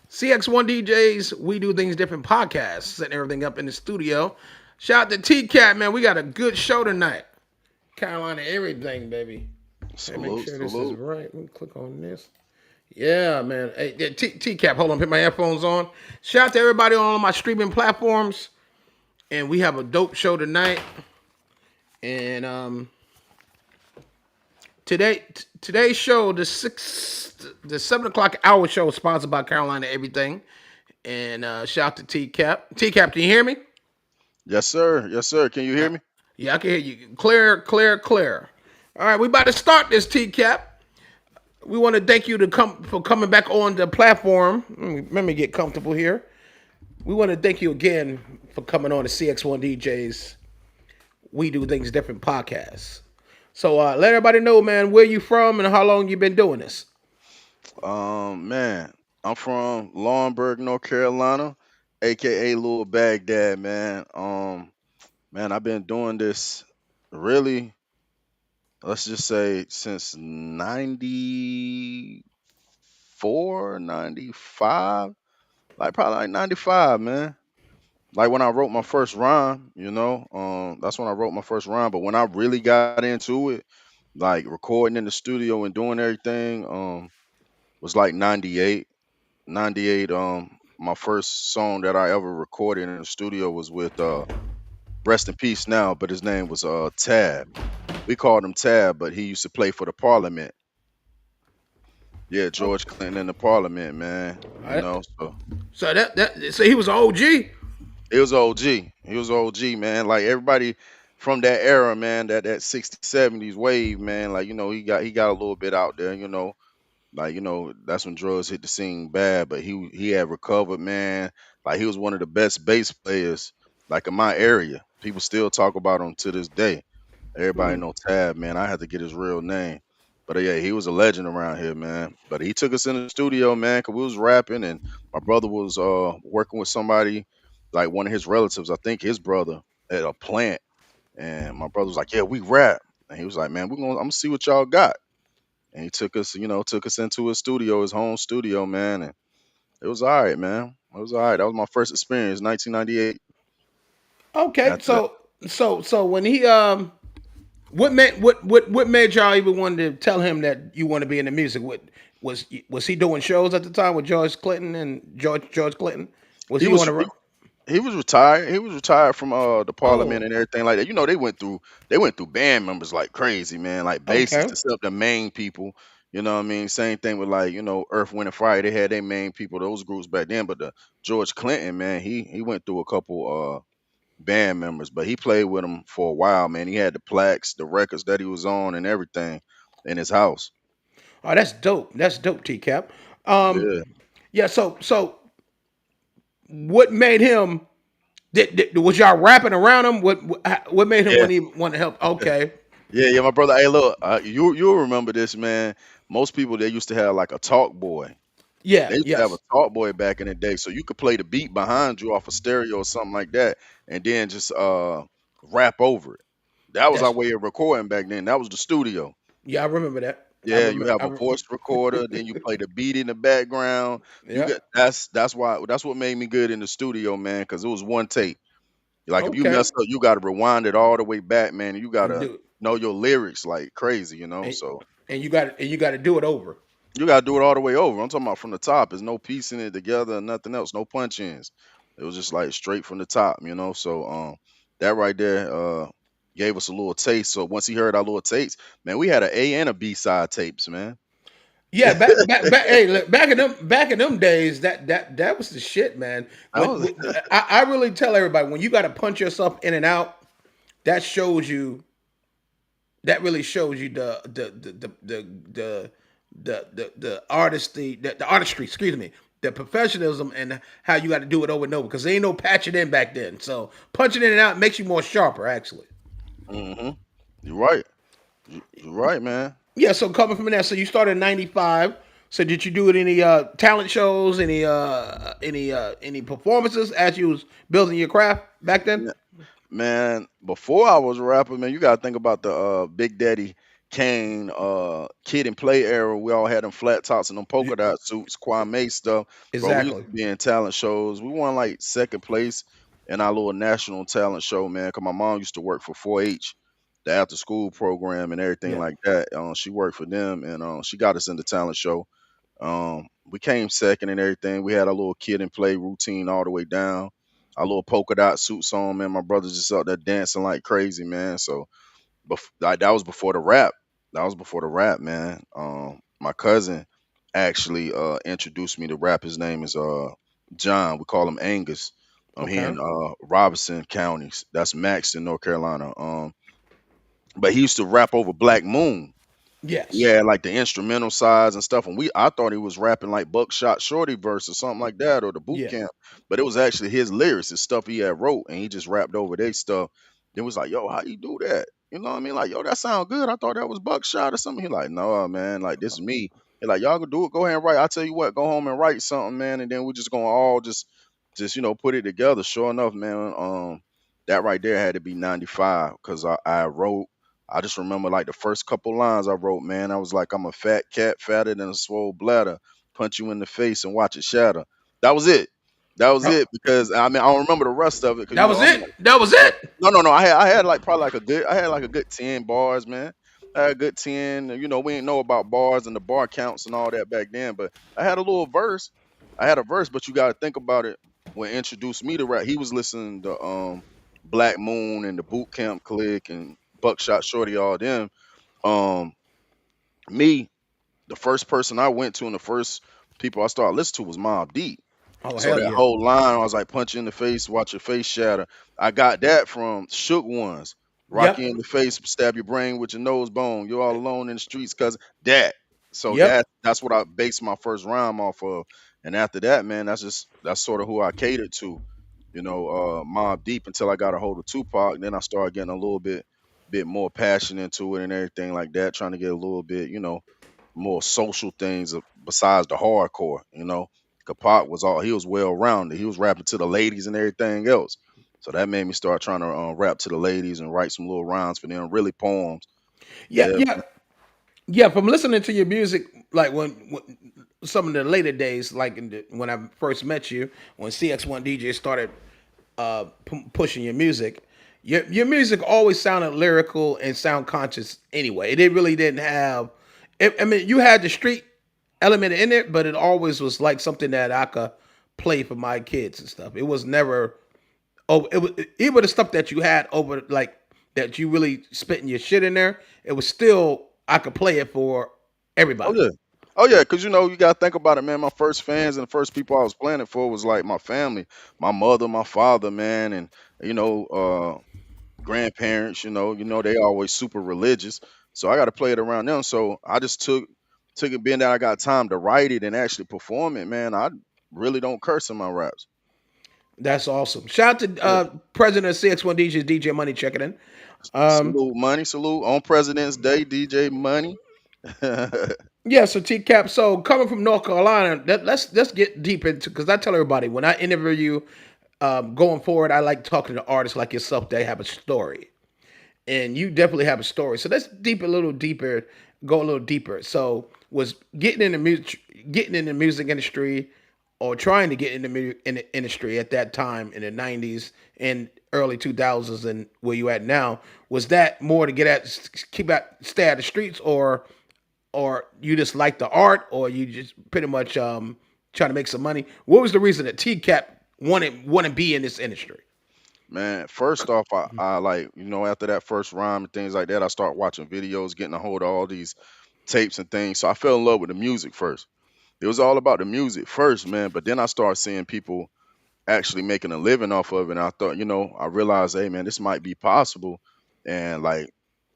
Cx1DJs, we do things different podcasts, setting everything up in the studio. Shout out to TCap, man. We got a good show tonight. Carolina, everything, baby. Hey, make Salute, sure this is salute. right. Let me click on this. Yeah, man. Hey, yeah, TCap, hold on, put my headphones on. Shout out to everybody on all my streaming platforms. And we have a dope show tonight. And today's show, the 7 o'clock hour show is sponsored by Carolina Everything. And shout out to TCap. TCap, can you hear me? Yes, sir. Yes, sir. Can you hear me? Yeah, I can hear you. Clear, clear, clear. All right, we about to start this TCap. We want to thank you for coming back on the platform. Let me get comfortable here. We want to thank you again for coming on the CX1DJs. We do things different podcasts. So let everybody know, man, where you from and how long you been doing this. Man, I'm from Laurinburg, North Carolina, aka Little Baghdad, man. Man, I've been doing this really, let's just say since 94, 95, like probably like 95, man. Like when I wrote my first rhyme, that's when I wrote my first rhyme. But when I really got into it, like recording in the studio and doing everything, was like 98. 98. My first song that I ever recorded in the studio was with rest in peace now, but his name was Tab. We called him Tab, but he used to play for the Parliament. Yeah, Oh, George Clinton in the Parliament, man. all right. So So he was an OG. it was OG. He was OG, man. Like everybody from that era, man, that 60s, 70s wave, man. Like, he got a little bit out there, Like, that's when drugs hit the scene bad, but he had recovered, man. Like he was one of the best bass players, like in my area. People still talk about him to this day. Everybody know Tab, man. I had to get his real name. But yeah, he was a legend around here, man. But he took us in the studio, man, cause we was rapping and my brother was working with somebody, like one of his relatives, I think his brother at a plant. And my brother was like, "Yeah, we rap." And he was like, "Man, I'm gonna see what y'all got." And he took us into his studio, his home studio, man, and it was all right, man. It was all right. That was my first experience, 1998. Okay, After that, so when he what made y'all even want to tell him that you want to be in the music? Was he doing shows at the time with George Clinton and George Clinton? Was he he on was the road? he was retired. He was retired from the parliament Oh, and everything like that. They went through band members like crazy, man, like bassists okay. except the main people. You know what I mean? Same thing with like, Earth, Wind and Fire. They had their main people, those groups back then. But the George Clinton, man, he went through a couple band members, but he played with them for a while, man. He had the plaques, the records that he was on, and everything in his house. Oh, that's dope. That's dope, T Cap. Um, Yeah, yeah. So what made him? Was y'all rapping around him? What made him yeah, want to help? Okay. yeah. My brother. Hey, look, you'll remember this, man. Most people they used to have like a talk boy. Yeah. They used to have a Yes. talk boy back in the day, so you could play the beat behind you off a stereo or something like that, and then just rap over it. That was our That's way of recording back then. That was the studio. yeah. I remember that. I Yeah, you remember. have a voice recorder, then you play the beat in the background. You Yeah. get that's what made me good in the studio, man, because it was one take. Like if you Okay. mess up, you gotta rewind it all the way back, man. And you And gotta do it. know your lyrics like crazy. And, So and you got to do it over. you gotta do it all the way over. I'm talking about from the top. There's no piecing it together, nothing else, no punch ins. It was just like straight from the top. So that right there gave us a little taste. So once he heard our little taste, man, we had an A and a B side tapes, man. Yeah, back. Hey, look, back in them days, that was the shit, man. That When, was when I really tell everybody when you got to punch yourself in and out, that shows you. That really shows you the artistry, the artistry. Excuse me, the professionalism and how you got to do it over and over because there ain't no patching in back then. So punching in and out makes you more sharper, actually. hmm You're right. You're right, man. Yeah. So coming from that, so you started in '95. So did you do it any talent shows, any performances as you was building your craft back then? Man, before I was a rapper, man, you gotta think about the Big Daddy Kane, Kid and Play era. We all had them flat tops and them polka Y- dot suits, Kwame stuff. Bro, we used Exactly. to be in talent shows. We won like second place in our little national talent show, man. Cause my mom used to work for 4-H, the after school program and everything Yeah. like that. She worked for them, and she got us in the talent show. We came second and everything. We had a little Kid and Play routine all the way down. Our little polka dot suits on, man. My brother's just out there dancing like crazy, man. So like, that was before the rap. That was before the rap, man. My cousin actually introduced me to rap. His name is John. We call him Angus. He Okay. in Robeson counties. That's Maxton, North Carolina. But he used to rap over Black Moon. Yes. Yeah, like the instrumental sides and stuff. And I thought he was rapping like Buckshot Shorty verse or something like that, or the boot Yeah. camp. But it was actually his lyrics, his stuff he had wrote, and he just rapped over their stuff. Then was like, yo, how you do that? You know what I mean? Like, yo, that sound good. I thought that was Buckshot or something. He like, no, man, like this is me. He like, y'all can do it. Go ahead and write. I tell you what, go home and write something, man, and then we're just gonna all just put it together. Sure enough, man, that right there had to be 95 because I wrote. I just remember like the first couple lines I wrote, man. I was like, I'm a fat cat, fatter than a swole bladder, punch you in the face and watch it shatter. That was it. That was Oh, it because I mean I don't remember the rest of it because that was it. That was no, it. no. I had like probably like a good. I had like a good 10 bars, man. I had a good 10. We didn't know about bars and the bar counts and all that back then, but I had a little verse. I had a verse, but you got to think about it. When he introduced me to rap, he was listening to Black Moon and the Boot Camp Click and Buckshot Shorty, all them. Um, Me, the first person I went to and the first people I started listening to was Mobb Deep. Oh So hell that yeah. whole line, I was like, punch you in the face, watch your face shatter. I got that from Shook Ones. Rock you Yep. in the face, stab your brain with your nose bone. You're all alone in the streets, cause that. So Yep. that's what I based my first rhyme off of. And after that, man, that's sort of who I catered to. Mobb Deep until I got a hold of Tupac. Then I started getting a little bit more passion into it and everything like that, trying to get a little bit, more social things besides the hardcore. Kapak he was well rounded. He was rapping to the ladies and everything else. So that made me start trying to rap to the ladies and write some little rhymes for them, really poems. Yeah. Yeah, Yeah. Yeah. From listening to your music, like when some of the later days, like when I first met you, when CX1DJ started pushing your music. Your music always sounded lyrical and sound conscious anyway. It really didn't have. I mean, you had the street element in it, but it always was like something that I could play for my kids and stuff. It was never. Oh, it was even the stuff that you had over like that you really spitting your shit in there. It was still I could play it for oh everybody. yeah, oh yeah, because you gotta think about it, man. My first fans and the first people I was playing it for was like my family, my mother, my father, man, and you know, grandparents. They always super religious, so I got to play it around them. So I just took it, being that I got time to write it and actually perform it, man. I really don't curse in my raps. That's awesome. Shout out to Yeah. President of CX1DJs, DJ Money, checking in. Um, Salute money, salute on President's Day, DJ Money. Yeah, so TCap. So coming from North Carolina, let's get deep into because I tell everybody when I interview you, going forward, I like talking to artists like yourself that have a story, and you definitely have a story. So let's deep a little deeper, go a little deeper. So was getting in the music industry, or trying to get in in the industry at that time in the '90s and early 2000s, and where you at now, was that more to get at stay out the streets, or you just like the art, or you just pretty much trying to make some money? What was the reason that TCap wanted to be in this industry? Man, first off, I like, after that first rhyme and things like that, I start watching videos, getting a hold of all these tapes and things. So I fell in love with the music first. It was all about the music first, man. But then I started seeing people actually making a living off of it. And I thought, I realized, hey man, this might be possible. And like,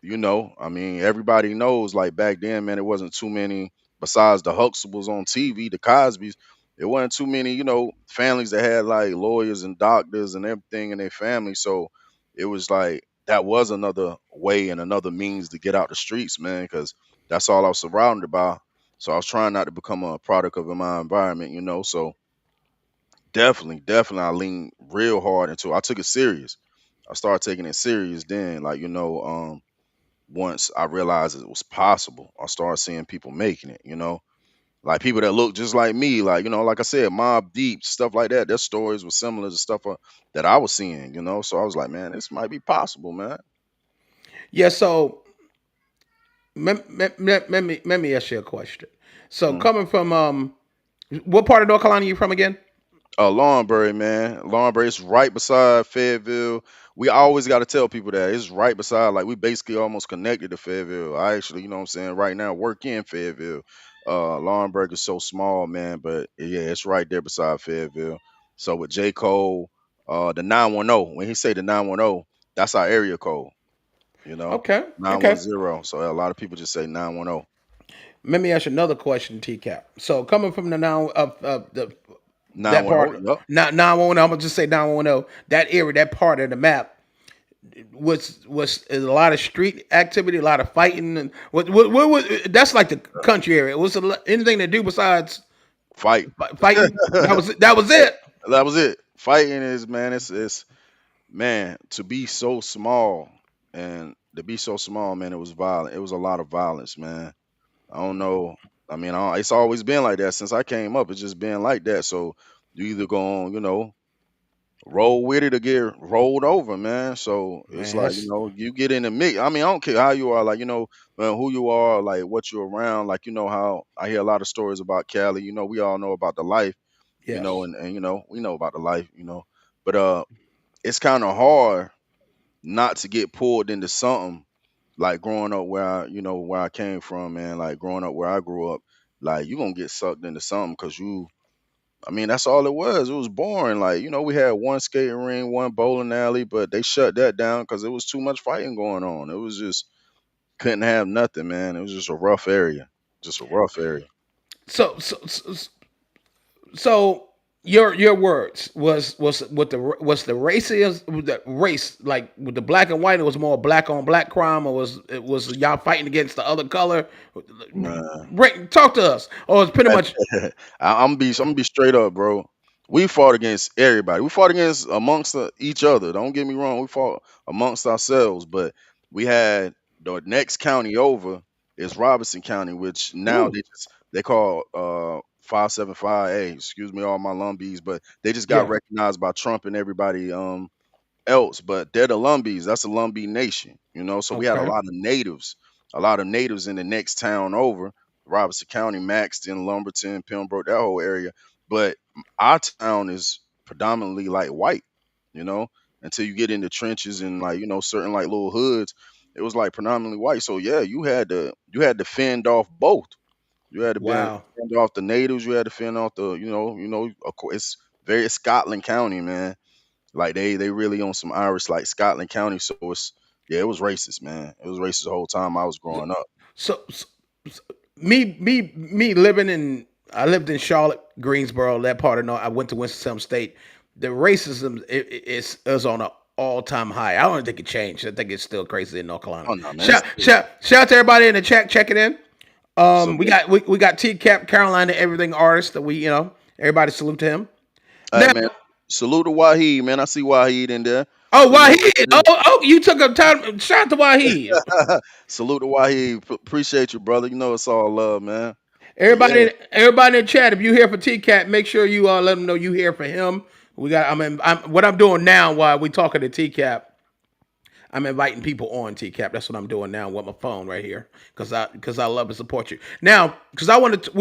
I mean, everybody knows like back then, man, it wasn't too many besides the Huxtables on TV, the Cosbys. It wasn't too many, families that had like lawyers and doctors and everything in their family. So it was like that was another way and another means to get out the streets, man, because that's all I was surrounded by. So I was trying not to become a product of my environment. So definitely, definitely, I leaned real hard into it. I took it serious. I started taking it serious then. Like, once I realized it was possible. I started seeing people making it, like people that look just like me, like like I said, Mob Deep, stuff like that. Their stories were similar to stuff that I was seeing, So I was like, man, this might be possible, man. Yeah. So let me ask you a question. So Mm. coming from what part of North Carolina are you from again? Lawrenceburg, man. Lawrenceburg, it's right beside Fayetteville. We always got to tell people that it's right beside, like we basically almost connected to Fayetteville. I actually, what I'm saying, right now work in Fayetteville. Lawrenceburg is so small, man, but yeah, it's right there beside Fayetteville. So with J Cole, the 910, when he say the 910, that's our area code, Okay. Okay. 910. So a lot of people just say 910. Let me ask you another question, TCap. So coming from the now of the that 910, part, yep. not 910, I'm gonna just say 910. That area, that part of the map was a lot of street activity, a lot of fighting, and what was that's like the country area. Was it anything to do besides Fight. fighting? That was it. That was it. Fighting is, man, it's man, to be so small, and to be so small, man, it was violent. It was a lot of violence, man. I don't know. I mean, it's always been like that since I came up. It's just been like that. So you either go on, roll with it or get rolled over, man. So it's Man, like, that's you get in the mix. I mean, I don't care how you are, like, who you are, like what you're around. Like, how I hear a lot of stories about Cali. We all know about the life, yes, and we know about the life, But it's kind of hard not to get pulled into something like growing up where I came from, man. Like growing up where I grew up, like you gonna get sucked into something because I mean, that's all it was. It was boring. Like, we had one skating ring, one bowling alley, but they shut that down because it was too much fighting going on. It was just couldn't have nothing, man. It was just a rough area, just a rough area. so your words was what the race is the race like with the black and white. It was more black on black crime, or was y'all fighting against the other color? Man. Talk to us, or it's pretty much I'm gonna be straight up, bro. We fought against everybody. We fought against amongst each other. Don't get me wrong. We fought amongst ourselves, but we had the next county over is Robertson County, which now ooh, they call 575A. Excuse me, all my Lumbees, but they just got yeah, recognized by Trump and everybody else, but they're the Lumbees. That's a Lumbee nation, So we had okay, a lot of natives in the next town over, Robertson County, Maxton, Lumberton, Pembroke, that whole area. But our town is predominantly like white, you know, until you get in the trenches and like, certain like little hoods, it was like predominantly white. So yeah, you had to fend off both. You had to wow. fend off the natives. You had to fend off the, of course, it's very Scotland County, man. Like they really on some Irish like Scotland County. So it's yeah, it was racist, man. It was racist the whole time I was growing up. So me living in I lived in Charlotte, Greensboro, that part of North. I went to Winston-Salem State. The racism is on an all-time high. I don't think it changed. I think it's still crazy in North Carolina. Oh no, man. Shout out to everybody in the chat checking in. So We got T Cap Carolina Everything artist that we everybody salute to him. hey Now, man, salute to Wahid, man. I see Wahid in there. oh So Wahid, you took a time. Shout out to Wahid. salute to Wahid. Appreciate you, brother. It's all love, man. But yeah, Everybody in the chat, if you here for T Cat, make sure you let them know you here for him. We got. I mean, what I'm doing now while we talking to T Cap, I'm inviting people on T Cap. That's what I'm doing now with my phone right here, because I love to support you. Now, because I want to,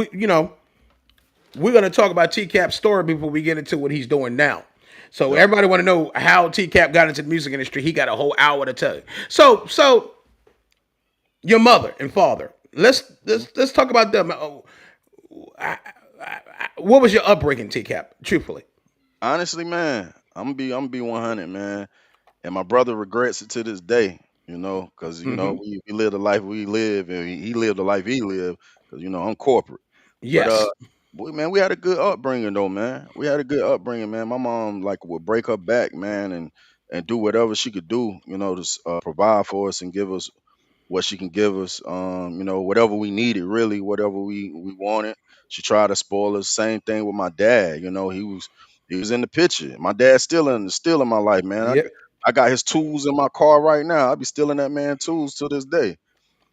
we're gonna talk about T Cap's story before we get into what he's doing now. So yep. everybody want to know how T Cap got into the music industry. He got a whole hour to tell you. So your mother and father. Let's talk about them. What was your upbringing, T Cap? Truthfully. Honestly, man, I'm gonna be 100, man. And my brother regrets it to this day, because Hmm. we live the life we live, and he lived the life he lived. Because I'm corporate. But Yes. man, we had a good upbringing though, man. We had a good upbringing, man. My mom like would break her back, man, and do whatever she could do, to provide for us and give us what she can give us. Whatever we needed, really, whatever we wanted. She tried to spoil us. Same thing with my dad. He was in the picture. My dad's still in my life, man. Yep. I got his tools in my car right now. I be stealing that man tools to this day.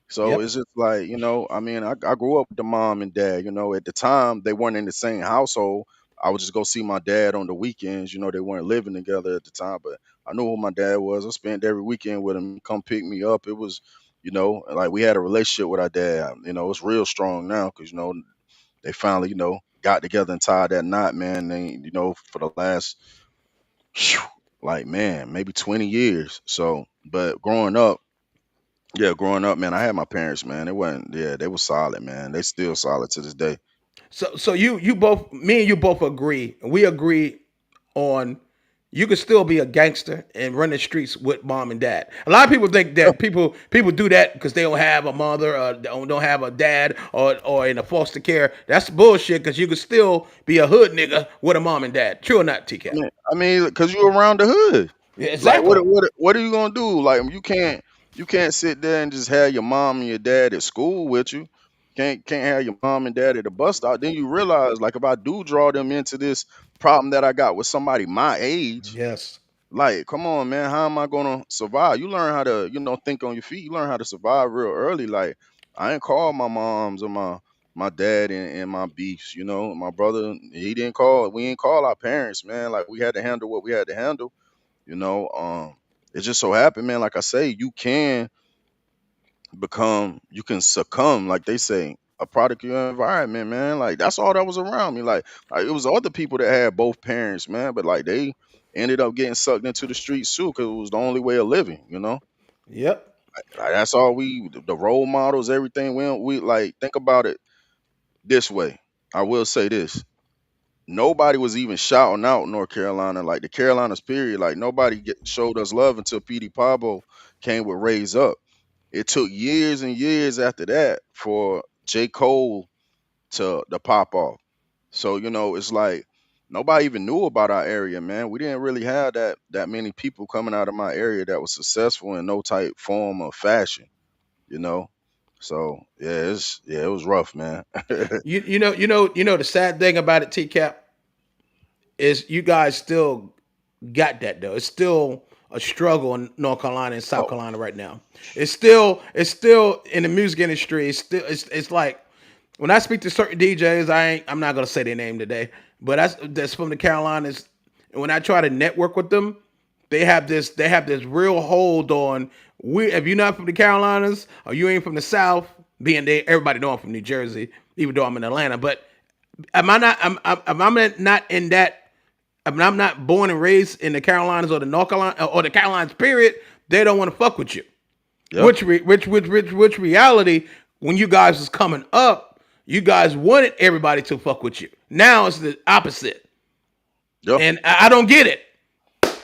So Yep. it's just like, I mean, I grew up with the mom and dad, at the time they weren't in the same household. I would just go see my dad on the weekends, they weren't living together at the time, but I knew who my dad was. I spent every weekend with him, come pick me up. It was, like we had a relationship with our dad. It's real strong now because, they finally, got together and tied that knot, man. They, for the last, phew, like, man, maybe 20 years. So, but growing up, man, I had my parents, man. They wasn't, yeah, they were solid, man. They still solid to this day. So you both, me and you both agree, and we agree on you can still be a gangster and run the streets with mom and dad. A lot of people think Yeah, that people do that because they don't have a mother or don't have a dad or in a foster care. That's bullshit because you can still be a hood nigga with a mom and dad. True or not, TCap? because you're around the hood. Yeah, Like, exactly. what are you gonna do? Like, you can't sit there and just have your mom and your dad at school with you. Can't have your mom and dad at the bus stop. Then you realize, like, if I do draw them into this problem that I got with somebody my age, Yes. like, come on, man, how am I gonna survive? You learn how to, think on your feet. You learn how to survive real early. Like, I ain't call my moms or my dad and my beefs. My brother, he didn't call. We ain't call our parents, man. Like, we had to handle what we had to handle. You know, um, it just so happened, man. Like I say, you can succumb, like they say, a product of your environment, man. Like, that's all that was around me. Like, it was other people that had both parents, man, but like they ended up getting sucked into the streets too, because it was the only way of living. Yep. Like, that's all the role models, everything. We like think about it this way. I will say this: nobody was even shouting out North Carolina, like the Carolinas, period. Like, nobody showed us love until Petey Pablo came with Raise Up. It took years and years after that for J. Cole to pop off. So, it's like nobody even knew about our area, man. We didn't really have that many people coming out of my area that was successful in no type form of fashion, you know. So yeah, it was rough, man. You know the sad thing about it, TCap, is you guys still got that though. It's still a struggle in North Carolina and South Oh, Carolina right now. It's still in the music industry. It's like when I speak to certain DJs, I'm not gonna say their name today, but that's from the Carolinas. And when I try to network with them, they have this real hold on we if you're not from the Carolinas or you ain't from the South, being there, everybody know I'm from New Jersey, even though I'm in Atlanta. But am I not? I'm not in that. I'm not born and raised in the Carolinas or the North Carolina or the Carolinas. Period. They don't want to fuck with you. yeah, Which reality? When you guys was coming up, you guys wanted everybody to fuck with you. Now it's the opposite, yeah. and I don't get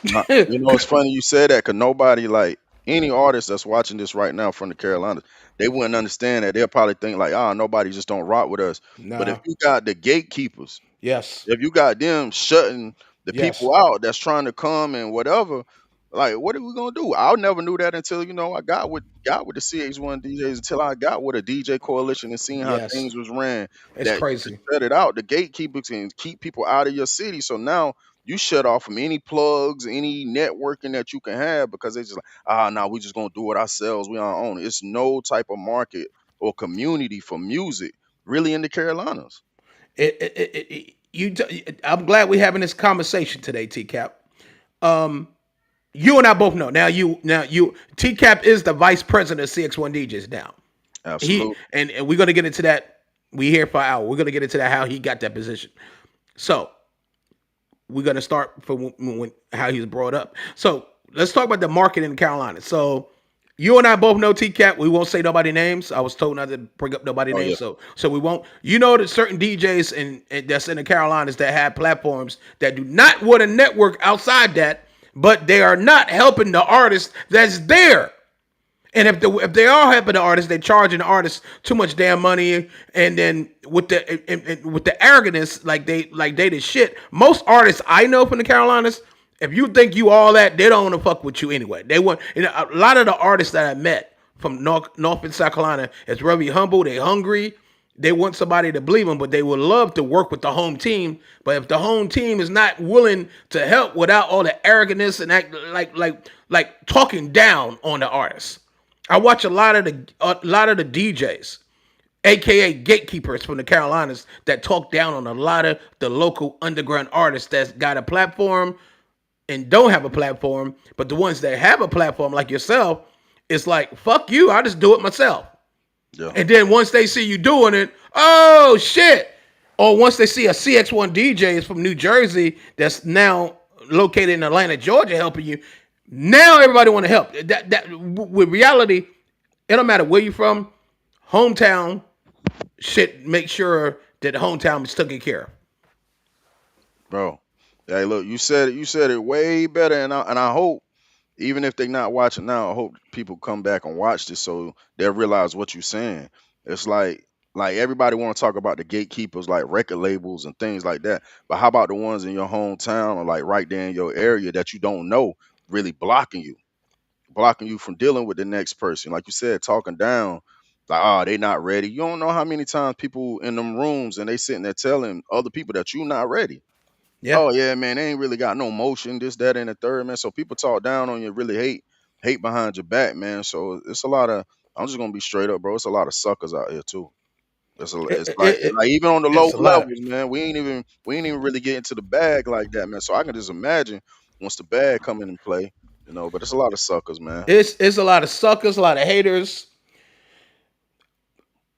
It's it. funny you said that because nobody, like any artist that's watching this right now from the Carolinas, they wouldn't understand that. They'll probably think like, nobody just don't rock with us. But if Nah. you got the gatekeepers, Yes. if you got them shutting the Yes. people out that's trying to come and whatever, like, what are we gonna do? I never knew that until I got with the Cx1DJs, until I got with a DJ coalition and seeing how Yes. things was ran. It's That you could crazy. shut it out. The gatekeepers can keep people out of your city. So now you shut off from any plugs, any networking that you can have, because they just like, no, we just gonna do it ourselves. We on our own. It's no type of market or community for music really in the Carolinas. I'm glad we're having this conversation today, TCap. You and I both know now. TCap is the vice president of CX1DJs now. He Absolutely. and we're gonna get into that. We here for an hour. We're gonna get into that how he got that position. So we're gonna start from when how he was brought up. So let's talk about the market in Carolina. So you and I both know TCap. We won't say nobody names. I was told not to bring up nobody Oh yeah. names, so we won't. You know that certain DJs and that's in the Carolinas that have platforms that do not want to network outside that, but they are not helping the artist that's there. And if they are helping the artist, they're charging the artist too much damn money, and then with the arrogance, like they the shit. Most artists I know from the Carolinas, if you think you all that, they don't want to fuck with you anyway. They want, a lot of the artists that I met from North and South Carolina is very humble. They hungry. They want somebody to believe them, but they would love to work with the home team. But if the home team is not willing to help without all the arrogance and act like talking down on the artists, I watch a lot of the DJs, aka gatekeepers from the Carolinas, that talk down on a lot of the local underground artists that's got a platform and don't have a platform. But the ones that have a platform, like yourself, it's like, fuck you, I just do it myself. Yeah. And then once they see you doing it, oh shit. Or once they see a Cx1DJs from New Jersey that's now located in Atlanta, Georgia, helping you, now everybody want to help. With reality, it don't matter where you're from, hometown shit. Make sure that the hometown is taken care of. Bro. Hey, look, you said it way better, and I hope, even if they're not watching now, I hope people come back and watch this so they'll realize what you're saying. It's like everybody want to talk about the gatekeepers, like record labels and things like that. But how about the ones in your hometown or like right there in your area that you don't know, really blocking you from dealing with the next person? Like you said, talking down, like, oh, they not ready. You don't know how many times people in them rooms and they sitting there telling other people that you not ready. Yeah. Oh yeah, man, they ain't really got no motion, this, that, and the third, man. So people talk down on you, really hate behind your back, man. So it's a lot of, I'm just gonna be straight up, bro. It's a lot of suckers out here too. It, It's it, like it, even on the low it's a lot of levels, man. We ain't even really get into the bag like that, man. So I can just imagine once the bag come in and play, But it's a lot of suckers, man. it's a lot of suckers, a lot of haters.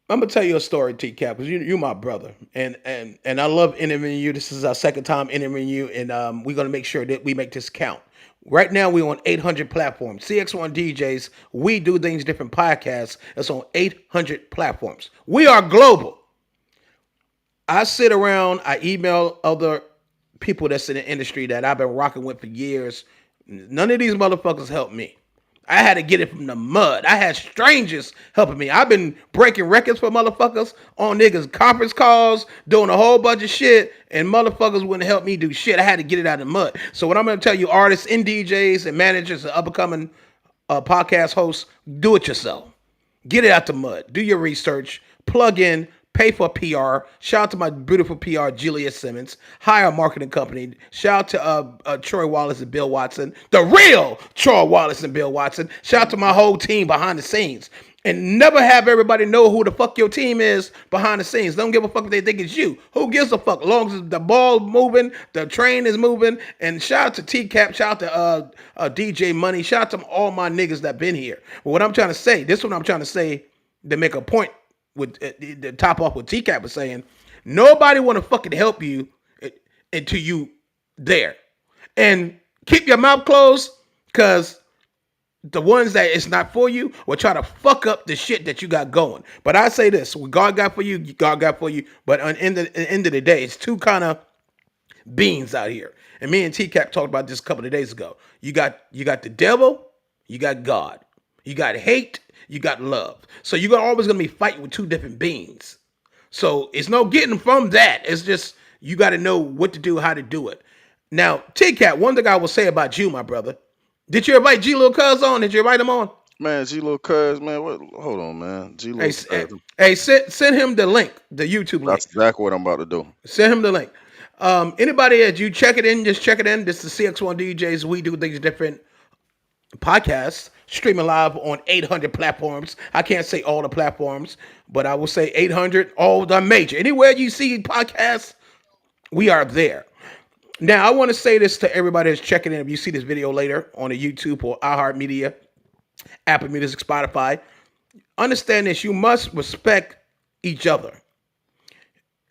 I'm gonna tell you a story, T Cap, because you my brother, and I love interviewing you. This is our second time interviewing you, and we're gonna make sure that we make this count. Right now, we're on 800 platforms. CX1DJs, we do things different podcasts. It's on 800 platforms. We are global. I sit around, I email other people that's in the industry that I've been rocking with for years. None of these motherfuckers help me. I had to get it from the mud. I had strangers helping me. I've been breaking records for motherfuckers on niggas conference calls, doing a whole bunch of shit, and motherfuckers wouldn't help me do shit. I had to get it out of the mud. So what I'm gonna tell you, artists and DJs and managers and upcoming podcast hosts, do it yourself. Get it out the mud. Do your research. Plug in. Pay for PR. Shout out to my beautiful PR, Julia Simmons. Hire a marketing company. Shout out to Troy Wallace and Bill Watson. The real Troy Wallace and Bill Watson. Shout out to my whole team behind the scenes. And never have everybody know who the fuck your team is behind the scenes. Don't give a fuck if they think it's you. Who gives a fuck? As long as the ball moving, the train is moving. And shout out to TCap. Shout out to DJ Money. Shout out to all my niggas that been here. But what I'm trying to say, this is what I'm trying to say to make a point with the top off what TCap was saying. Nobody want to fucking help you until you there. And keep your mouth closed, because the ones that it's not for you will try to fuck up the shit that you got going. But I say this: what God got for you, God got for you. But at the end of the day, it's two kind of beings out here. And me and TCap talked about this a couple of days ago. You got the devil, you got God. You got hate, you got love. So you're always gonna be fighting with two different beings. So it's no getting from that. It's just you got to know what to do, how to do it. Now, TCap, one thing I will say about you, my brother. Did you invite G Lil Cuz on? Did you invite him on? Man, G Little Cuz, man, hold on, man. G Hey, Little Cuz. hey, send him the link, the YouTube link. That's exactly what I'm about to do. Send him the link. Anybody that you check it in, just check it in. This is CX1 DJs. We do things different. Podcast streaming live on 800 platforms. I can't say all the platforms, but I will say 800, all the major. Anywhere you see podcasts, we are there. Now, I want to say this to everybody that's checking in. If you see this video later on the YouTube or iHeartMedia, Apple Music, Spotify, understand this: you must respect each other.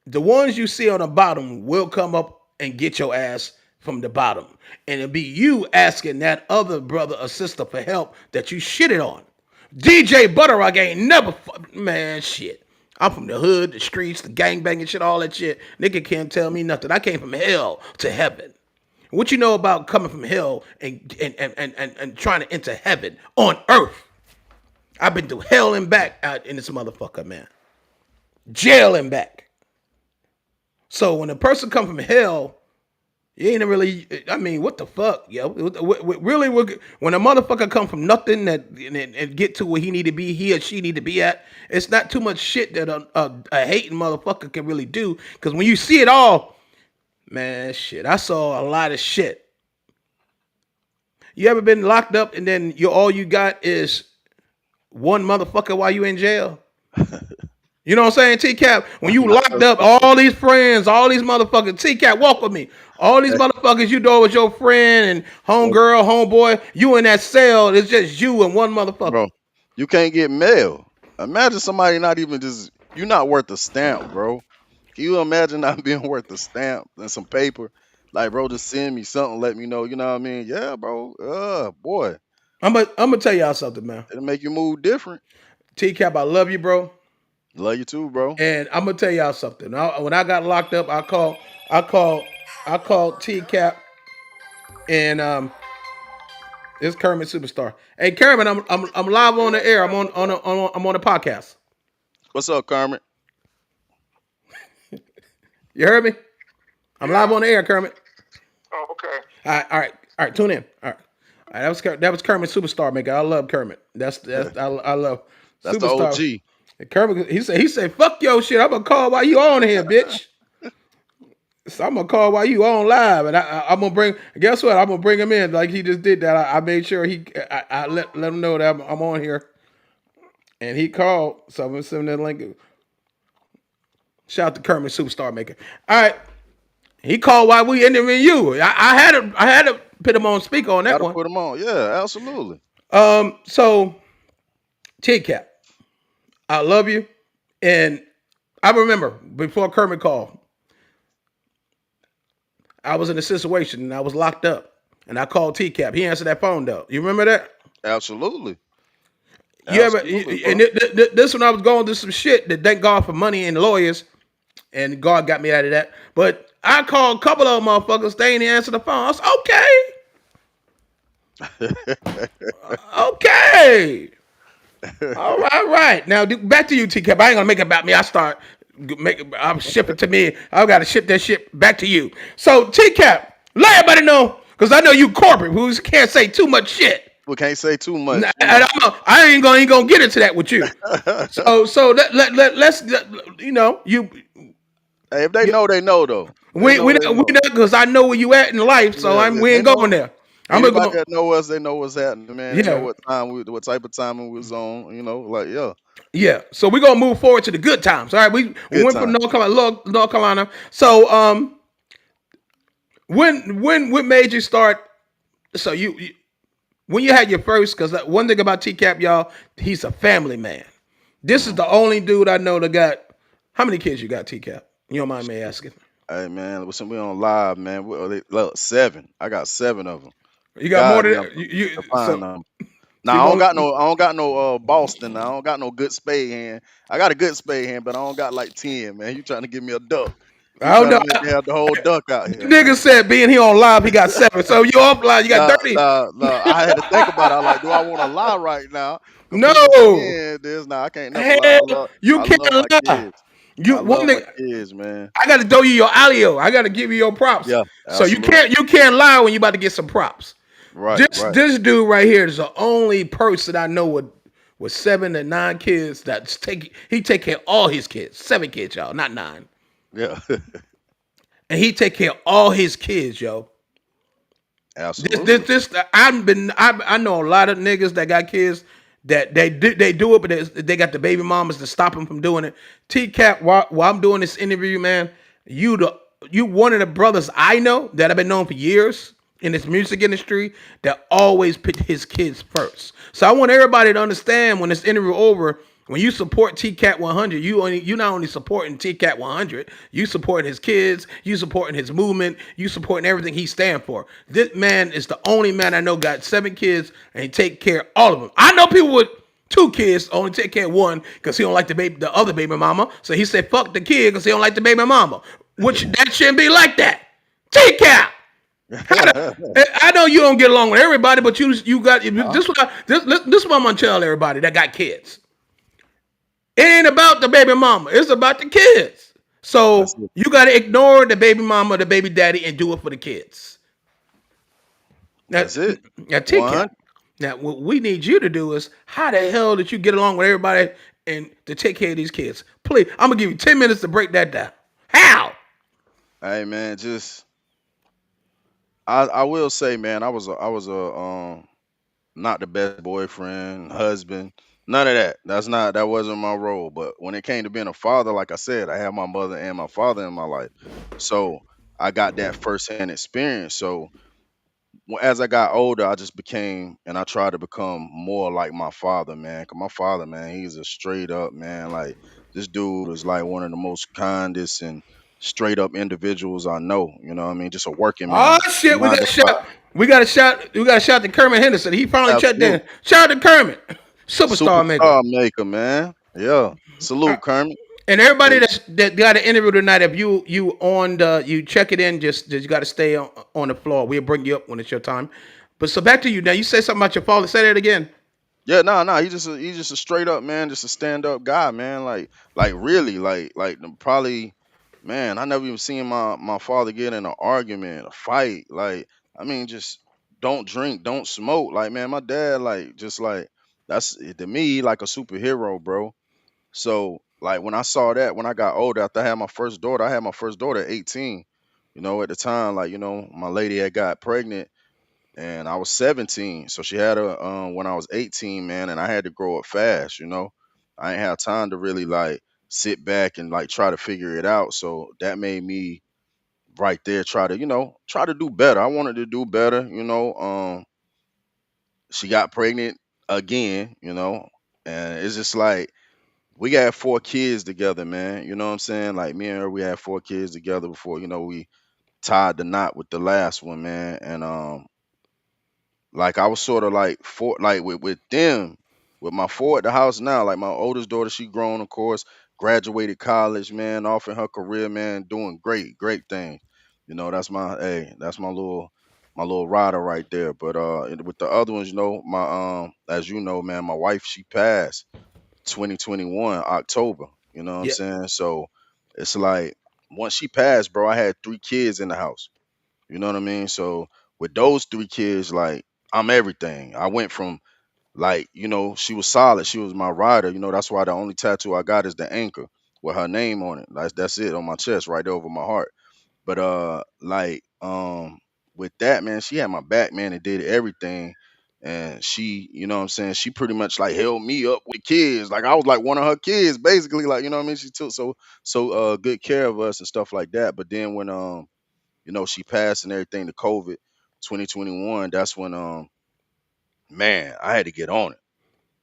The ones you see on the bottom will come up and get your ass from the bottom. And it'll be you asking that other brother or sister for help that you shitted on. DJButterrock ain't never, man, shit. I'm from the hood, the streets, the gangbanging shit, all that shit. Nigga can't tell me nothing. I came from hell to heaven. What you know about coming from hell and trying to enter heaven on earth? I've been through hell and back out in this motherfucker, man. Jail and back. So when a person come from hell, You ain't really. I mean, what the fuck, yo? Really, when a motherfucker come from nothing and get to where he need to be, he or she need to be at. It's not too much shit that a hating motherfucker can really do. Because when you see it all, man, shit. I saw a lot of shit. You ever been locked up and then all you got is one motherfucker while you in jail? You know what I'm saying? TCap, when you locked up, all these friends, all these motherfuckers, TCap, walk with me. All these motherfuckers you know was your friend and homegirl, homeboy, you in that cell, it's just you and one motherfucker. Bro, you can't get mail. Imagine somebody not even just you're not worth a stamp, bro. Can you imagine not being worth a stamp and some paper? Like, bro, just send me something, let me know. You know what I mean? Yeah, bro. Boy, I'm gonna tell y'all something, man. it'll make you move different. TCap, I love you, bro. Love you too, bro. And I'm gonna tell y'all something. When I got locked up, I called, I called TCap, and it's Kermit Superstar. Hey, Kermit, I'm live on the air. I'm on the podcast. What's up, Carmen? You heard me? I'm Yeah. live on the air, Kermit. Oh, okay. All right. Tune in. All right. That was Kermit Superstar, maker. I love Kermit. I love That's the Superstar. OG. And Kermit, he said, fuck your shit. I'm gonna call while you on here, bitch. So I'm gonna call while you on live, and I'm gonna bring. Guess what? I'm gonna bring him in like he just did that. I made sure I let him know that I'm on here, and he called. So I'm gonna send him that link. Shout out to Kermit Superstar Maker. All right, he called while we interviewing you. I had to put him on speaker on that Gotta one. put them on. Yeah, absolutely. So TCap, I love you, and I remember before Kermit called, I was in a situation and I was locked up, and I called TCap. He answered that phone though. You remember that? Absolutely. You ever? Absolutely, bro. And this when I was going through some shit that thank God for money and lawyers, and God got me out of that. But I called a couple of motherfuckers. They ain't answer the phone. I was okay. All right. Now back to you, TCap. I ain't gonna make it about me. I'm shipping to me. I gotta ship that shit back to you. So TCap, let everybody know, because I know you corporate who can't say too much shit. We can't say too much. And I ain't gonna get into that with you. So let's you. Hey, if they know, they know though. We know because I know where you at in life, so Yeah, we ain't going there. I'm gonna anybody go. that know us, they know what's happening, man. They know Yeah, what type of timing we was on. Like yeah, yeah. So we're gonna move forward to the good times. All right, we good went from time. North Carolina. So when what made you start? So you when you had your first, because one thing about TCap, y'all, he's a family man. This is the only dude I know that got. How many kids you got, TCap? You don't mind me asking? Hey man, listen, we on live, man. Look, 7. I got 7 of them. You got more God than damn, you. fine So them. you Now gonna I don't got no Boston. I don't got no good spade hand. I got a good spade hand, but I don't got like 10, man. You trying to give me a duck? You I don't trying know. to make me have the whole duck out here, Nigga man? said being here on live, he got 7. So you offline, you got Nah, 30. nah, nah. I had to think about it. I was like, do I want to lie right now? Cause people No, seeing this. Nah, I can't never lie. hell, you I love can't my lie. kids. You I one love my thing, kids, man. I got to throw you your alio. I got to give you your props. Yeah, So you absolutely. can't lie when you about to get some props. Right, This right. this dude right here is the only person I know with 7 to 9 kids that's he take care of all his kids. 7 kids, y'all, not 9. Yeah, And he take care of all his kids, yo. absolutely. I know a lot of niggas that got kids that they do it, but they got the baby mamas to stop them from doing it. TCap, while I'm doing this interview, man, you one of the brothers I know that I've been known for years in this music industry that always put his kids first. So I want everybody to understand when this interview over. When you support TCap 100, you not only supporting TCap 100, you supporting his kids, you supporting his movement, you supporting everything he stand for. This man is the only man I know got 7 kids and he take care of all of them. I know people with 2 kids only take care of one because he don't like the other baby mama. So he said fuck the kid because he don't like the baby mama. Which that shouldn't be like that. TCap. I know you don't get along with everybody, but you got this what I'm gonna tell everybody that got kids. It ain't about the baby mama. It's about the kids. That's So it. you got to ignore the baby mama, the baby daddy, and do it for the kids. Now, That's it. now, One TCap. hundred. Now, what we need you to do is how the hell did you get along with everybody and to take care of these kids? Please, I'm gonna give you 10 minutes to break that down. How? Hey man, just I will say, man, I was a not the best boyfriend, husband, none of that. That wasn't my role. But when it came to being a father, like I said, I had my mother and my father in my life, so I got that firsthand experience. So as I got older, I just became and I tried to become more like my father, man. Cause my father, man, he's a straight up man. Like this dude is like one of the most kindest and straight up individuals I know. You know what I mean? Just a working Oh man. shit, we Nine got to to five. shout. We got to shout to Kermit Henderson. He finally checked in. Absolute Shout out to Kermit, superstar maker. superstar maker, man. Yeah. Uh, Salute, Kermit. and everybody Yeah. that got an interview tonight, if you on the you check it in, just you got to stay on the floor. We'll bring you up when it's your time. But so back to you now. You say something about your father. Say that again. Yeah, no, no, he's just a straight up man, just a stand up guy, man. Like really, probably, man. I never even seen my father get in an argument, a fight. Like, I mean, just don't drink, don't smoke. Like, man, my dad, like, just like that's to me like a superhero, bro. So, like, when I saw that, when I got older, after I had my first daughter at 18. You know, at the time, like, my lady had got pregnant and I was 17. So she had her when I was 18, man, and I had to grow up fast. I ain't have time to really like sit back and like try to figure it out. So that made me right there try to do better. I wanted to do better. She got pregnant again, and it's just like we got 4 kids together, man. You know what I'm saying? Like me and her, we had 4 kids together before, we tied the knot with the last one, man. And like I was sort of like for like with them, with my four at the house now. Like my oldest daughter, she grown, of course, graduated college, man, off in her career, man, doing great, great things. That's my little rider right there. But and with the other ones, as you know, man, my wife she passed 2021 October. You know what I'm Yeah. saying? So it's like once she passed, bro, I had 3 kids in the house. You know what I mean? So with those 3 kids, like I'm everything. I went from like, she was solid. She was my rider. That's why the only tattoo I got is the anchor with her name on it. That's it on my chest, right there over my heart. But with that, man, she had my back, man, and did everything. And she, what I'm saying, she pretty much like held me up with the kids. Like I was like one of her kids, basically. Like, you know what I mean? She took so good care of us and stuff like that. But then when she passed and everything to COVID 2021, that's when man, I had to get on it.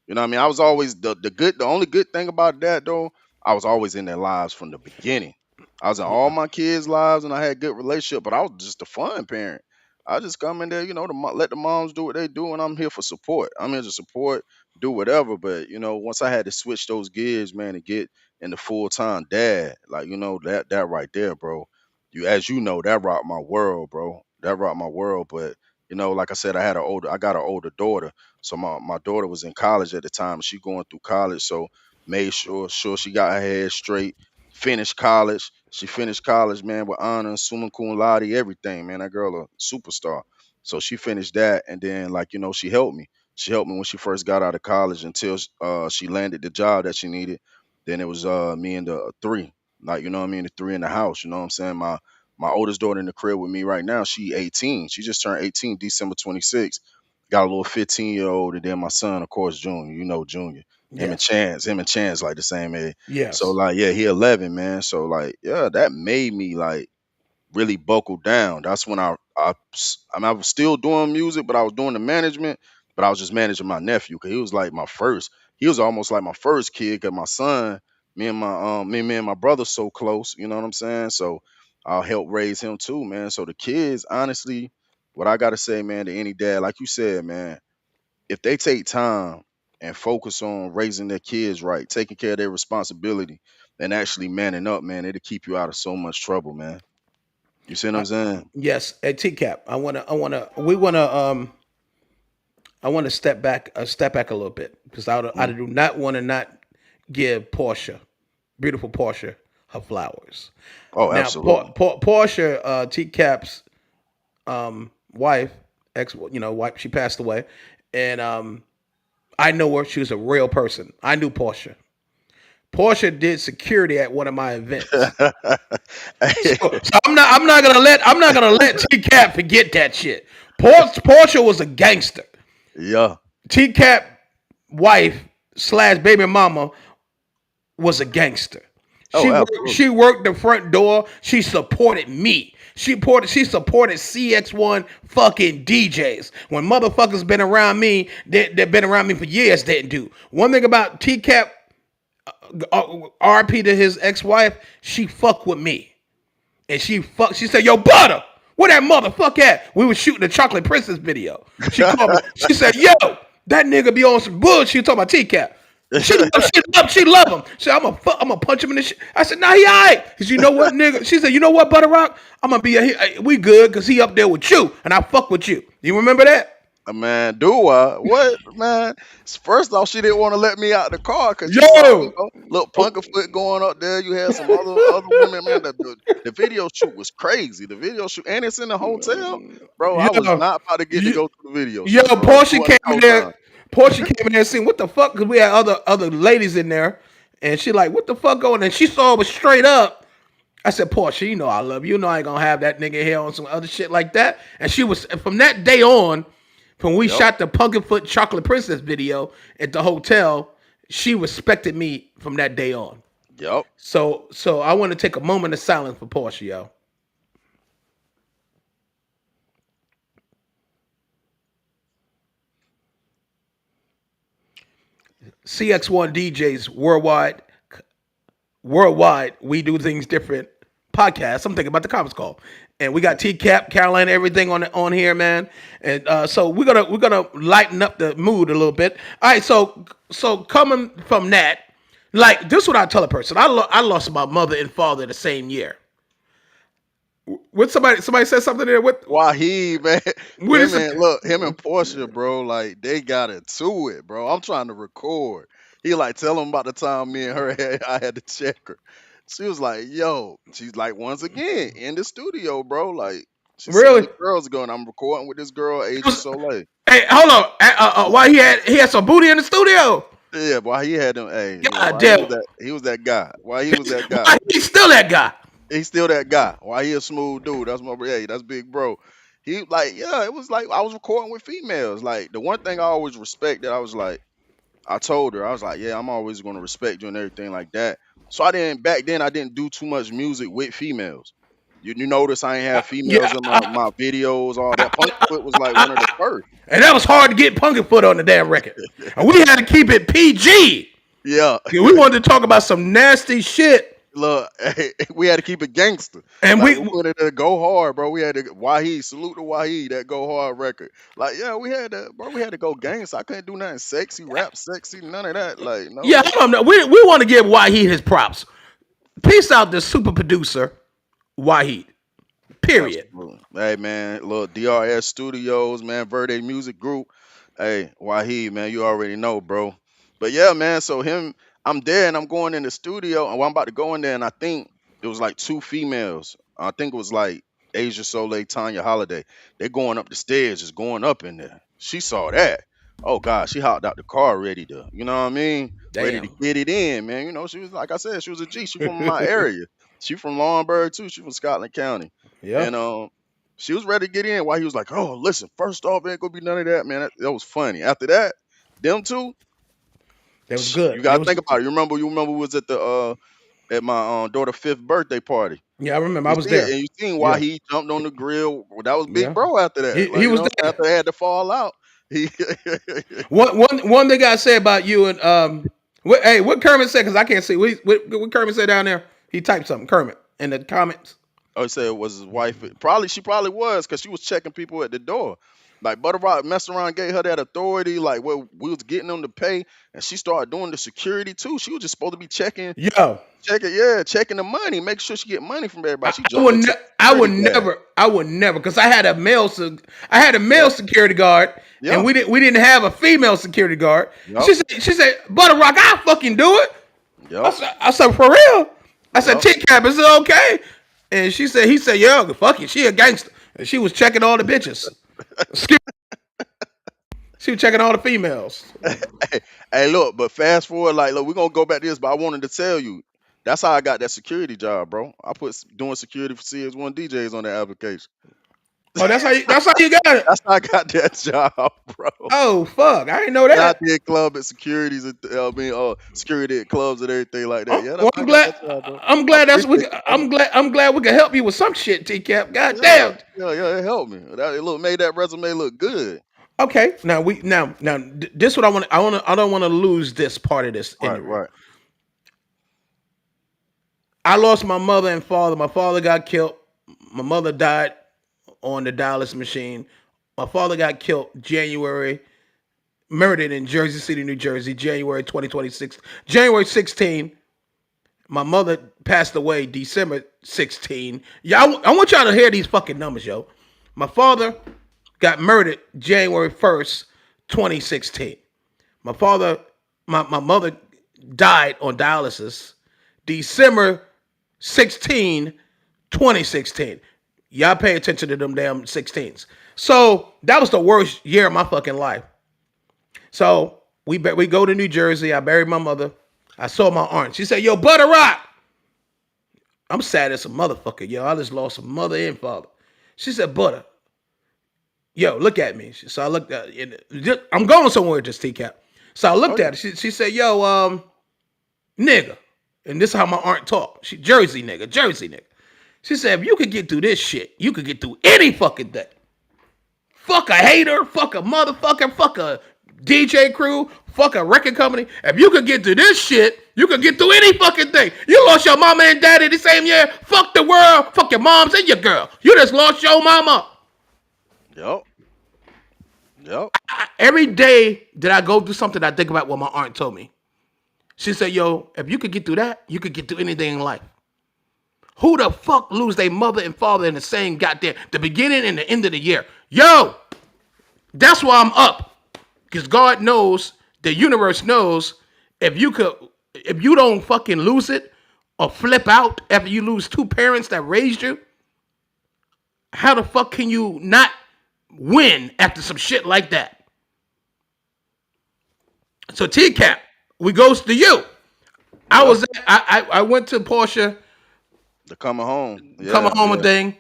You know what I mean? I was always the only good thing about that though, I was always in their lives from the beginning. I was in all my kids' lives and I had good relationship, but I was just a fun parent. I just come in there, let the moms do what they do, and I'm here for support. I'm here to support, do whatever. But once I had to switch those gears, man, and get in the full time dad, like that right there, bro. As you know, that rocked my world, bro. That rocked my world. But like I said, I got an older daughter, so my daughter was in college at the time. She going through college, so made sure she got her head straight. Finished college. She finished college, man, with honors, summa cum laude, everything, man. That girl a superstar. So she finished that, and then like she helped me. She helped me when she first got out of college until she landed the job that she needed. Then it was me and the three, like what I mean, the three in the house. You know what I'm saying? My oldest daughter in the crib with me right now. She 18. She just turned 18 December 26th. Got a little 15-year-old, and then my son, of course, Junior. Junior. Yes. Him and Chance like the same age. So Yes. like, yeah, he 11, man. So like, yeah, that made me like really buckled down. That's when I was still doing music, but I was doing the management, but I was just managing my nephew because he was like my first. He was almost like my first kid because my son, me and my brother so close. You know what I'm saying? So I'll help raise him too, man. So the kids, honestly, what I gotta say, man, to any dad, like you said, man, if they take time and focus on raising their kids right, taking care of their responsibility, and actually manning up, man, it'll keep you out of so much trouble, man. You see what I'm saying? Yes. At TCap, I want to step back a little bit because I Mm, do not want to not give Portia, beautiful Portia, her flowers. Oh, Now, absolutely. Portia, TCap's wife, ex, wife, she passed away, and I know her. She was a real person. I knew Portia. Portia did security at one of my events. So I'm not gonna let TCap forget that shit. Portia was a gangster. Yeah. TCap wife slash baby mama was a gangster. Oh, She absolutely. worked the front door. She supported me. She supported CX1 fucking DJs. When motherfuckers been around me, they've been around me for years, didn't do. One thing about TCap, RP to his ex-wife, she fucked with me. And she said, yo, Butter, where that motherfucker at? We was shooting the Chocolate Princess video. She called me. She said, yo, that nigga be on some bullshit. She was talking about TCap. She love him. She said, I'm gonna punch him in the shit. I said, nah, he all right. Cause you know what, nigga? She said, you know what, ButterRock? I'm gonna be we good because he up there with you and I fuck with you. You remember that? Man, do I? What, man? First off, she didn't want to let me out the car because she saw, Yo. little punker foot going up there. You had some other women, man. The video shoot was crazy. The video shoot, and it's in the hotel, bro. I was Yeah. not about to get to You, go to the video Yo, shoot, bro. Portia You wasn't came in co-sign. there. Portia came in there saying, "What the fuck?" Because we had other ladies in there, and she like, "What the fuck going?" And she saw it was straight up. I said, "Portia, you know I love you. You know I ain't gonna have that nigga here on some other shit like that." And she was from that day on, from when we Yep, shot the Pumpkinfoot Chocolate Princess video at the hotel. She respected me from that day on. yep. So I want to take a moment of silence for Portia, yo. Cx1DJs worldwide, we do things different. Podcast. I'm thinking about the conference call, and we got TCap, Carolina, everything on here, man. And so we're gonna lighten up the mood a little bit. All right, so coming from that, like this, is what I tell a person. I lost my mother and father the same year. What somebody said something there. Wahid, man, What is it? him and Portia, bro, like they got into it, bro. I'm trying to record. He like tell him about the time me and her I had to check her. She was like, "Yo," she's like, once again in the studio, bro. Like she seen Really? the girls going. I'm recording with this girl, It Asia was, Soleil. hey, hold on. Why he had some booty in the studio? Yeah, boy, he had them. Hey, look, God why damn. he was that guy. Why he was that guy. Why he's still that guy? He's still that guy. Why he a smooth dude? That's my hey, that's big bro. He like, yeah, it was like I was recording with females. Like the one thing I always respect that I was like, I told her, I was like, yeah, I'm always gonna respect you and everything like that. So I didn't back then I didn't do too much music with females. You notice I ain't have females Yeah, in my videos, all that. Punkfoot was like one of the first. and that was hard to get Punkin' on the damn record. And we had to keep it PG. Yeah. We wanted to talk about some nasty shit. Look, we had to keep it gangster. And Like we we wanted to go hard, bro. We had to Wahid, salute to Wahid, that go hard record. Like, yeah, we had to go gangster. I couldn't do nothing sexy, rap sexy, none of that. Like, yeah, no. I don't know. We want to give Wahid his props. Peace out the super producer, Wahid. Period. Absolutely. Hey man, look, DRS Studios, man, Verde Music Group. Hey, Wahid, man, you already know, bro. But yeah, man, so I'm there and I'm going in the studio, and I'm about to go in there, and I think it was like two females. I think it was like Asia Soleil, Tanya Holiday. They're going up the stairs, just going up in there. She saw that. Oh God, she hopped out the car ready to, you know what I mean? Ready to Damn. get it in, man. You know, she was like I said, she was a G. She from my area. She from Laurinburg too. She from Scotland County. Yeah. And she was ready to get in. While he was like, "Oh, listen, first off, ain't gonna be none of that, man." That was funny. After that, them two, That was good. you That gotta was think about it. You remember we was at the at my daughter's fifth birthday party. yeah, I remember. I You was see it, there. and you seen why Yeah. he jumped on the grill. Well, that was big Yeah. bro. After that, like He you was know, there. after they had to fall out, he One thing I say about you and what Kermit said, because I can't see what Kermit said down there. He typed something, Kermit, in the comments. oh, he said it was his wife. She probably was because she was checking people at the door. Like Butterrock messed around, gave her that authority. Like where we was getting them to pay, and she started doing the security too. She was just supposed to be Yo, checking the money, make sure she get money from everybody. She I jumped would into I would security bag. never, because I had a male Yep, security guard, and yeah, we didn't have a female security guard. yep, She said Butterrock, I'll fucking do it. yep. I said for real. I said, Yep. TCap, is it okay? And he said, yo, fuck it, she a gangster. And she was checking all the bitches. Excuse She was checking all the females. Hey, hey, look, but fast forward, like, look, we're gonna go back to this, but I wanted to tell you, that's how I got that security job, bro. I put doing security for Cx1DJs on that application. Oh, that's how you got it. That's how I got that job, bro. Oh fuck, I didn't know Yeah, I that. did club at securities, and security at clubs and everything like that. Oh, Yeah, that's well, how I got that job, bro. I appreciate you, brother. I'm glad we can help you with some shit, TCap. God Yeah, damn. yeah, yeah. It helped me. It made that resume look good. Okay, now this what I don't want to lose this part of this Right, interview. right. I lost my mother and father. My father got killed. My mother died on the dialysis machine. My father got killed murdered in Jersey City, New Jersey, January 2026. January 16. My mother passed away December 16. Yeah, I want y'all to hear these fucking numbers, yo. My father got murdered January 1st, 2016. My father, my mother died on dialysis December 16, 2016. Y'all pay attention to them damn 16s. So that was the worst year of my fucking life. So we go to New Jersey. I buried my mother. I saw my aunt. She said, "Yo, Butterrock." I'm sad as a motherfucker, yo. I just lost a mother and father. She said, "Butter, yo, look at me." So I looked at it. I'm going somewhere with this TCap. So I Oh looked yeah. at her. She said, "Yo, nigga." And this is how my aunt talk. She Jersey nigga, Jersey nigga. She said, if you could get through this shit, you could get through any fucking day. Fuck a hater, fuck a motherfucker, fuck a DJ crew, fuck a record company. If you could get through this shit, you could get through any fucking thing. You lost your mama and daddy the same year. Fuck the world, fuck your moms and your girl. You just lost your mama. Yep. Yep. Every day that I go through something, I think about what my aunt told me. She said, yo, if you could get through that, you could get through anything in life. Who the fuck lose their mother and father in the same goddamn, the beginning and the end of the year? Yo, that's why I'm up. Because God knows, the universe knows, if you don't fucking lose it or flip out after you lose two parents that raised you, how the fuck can you not win after some shit like that? So TCap, we goes to you. Yep. I went to Portia, The coming home. coming Yeah, home a yeah. thing.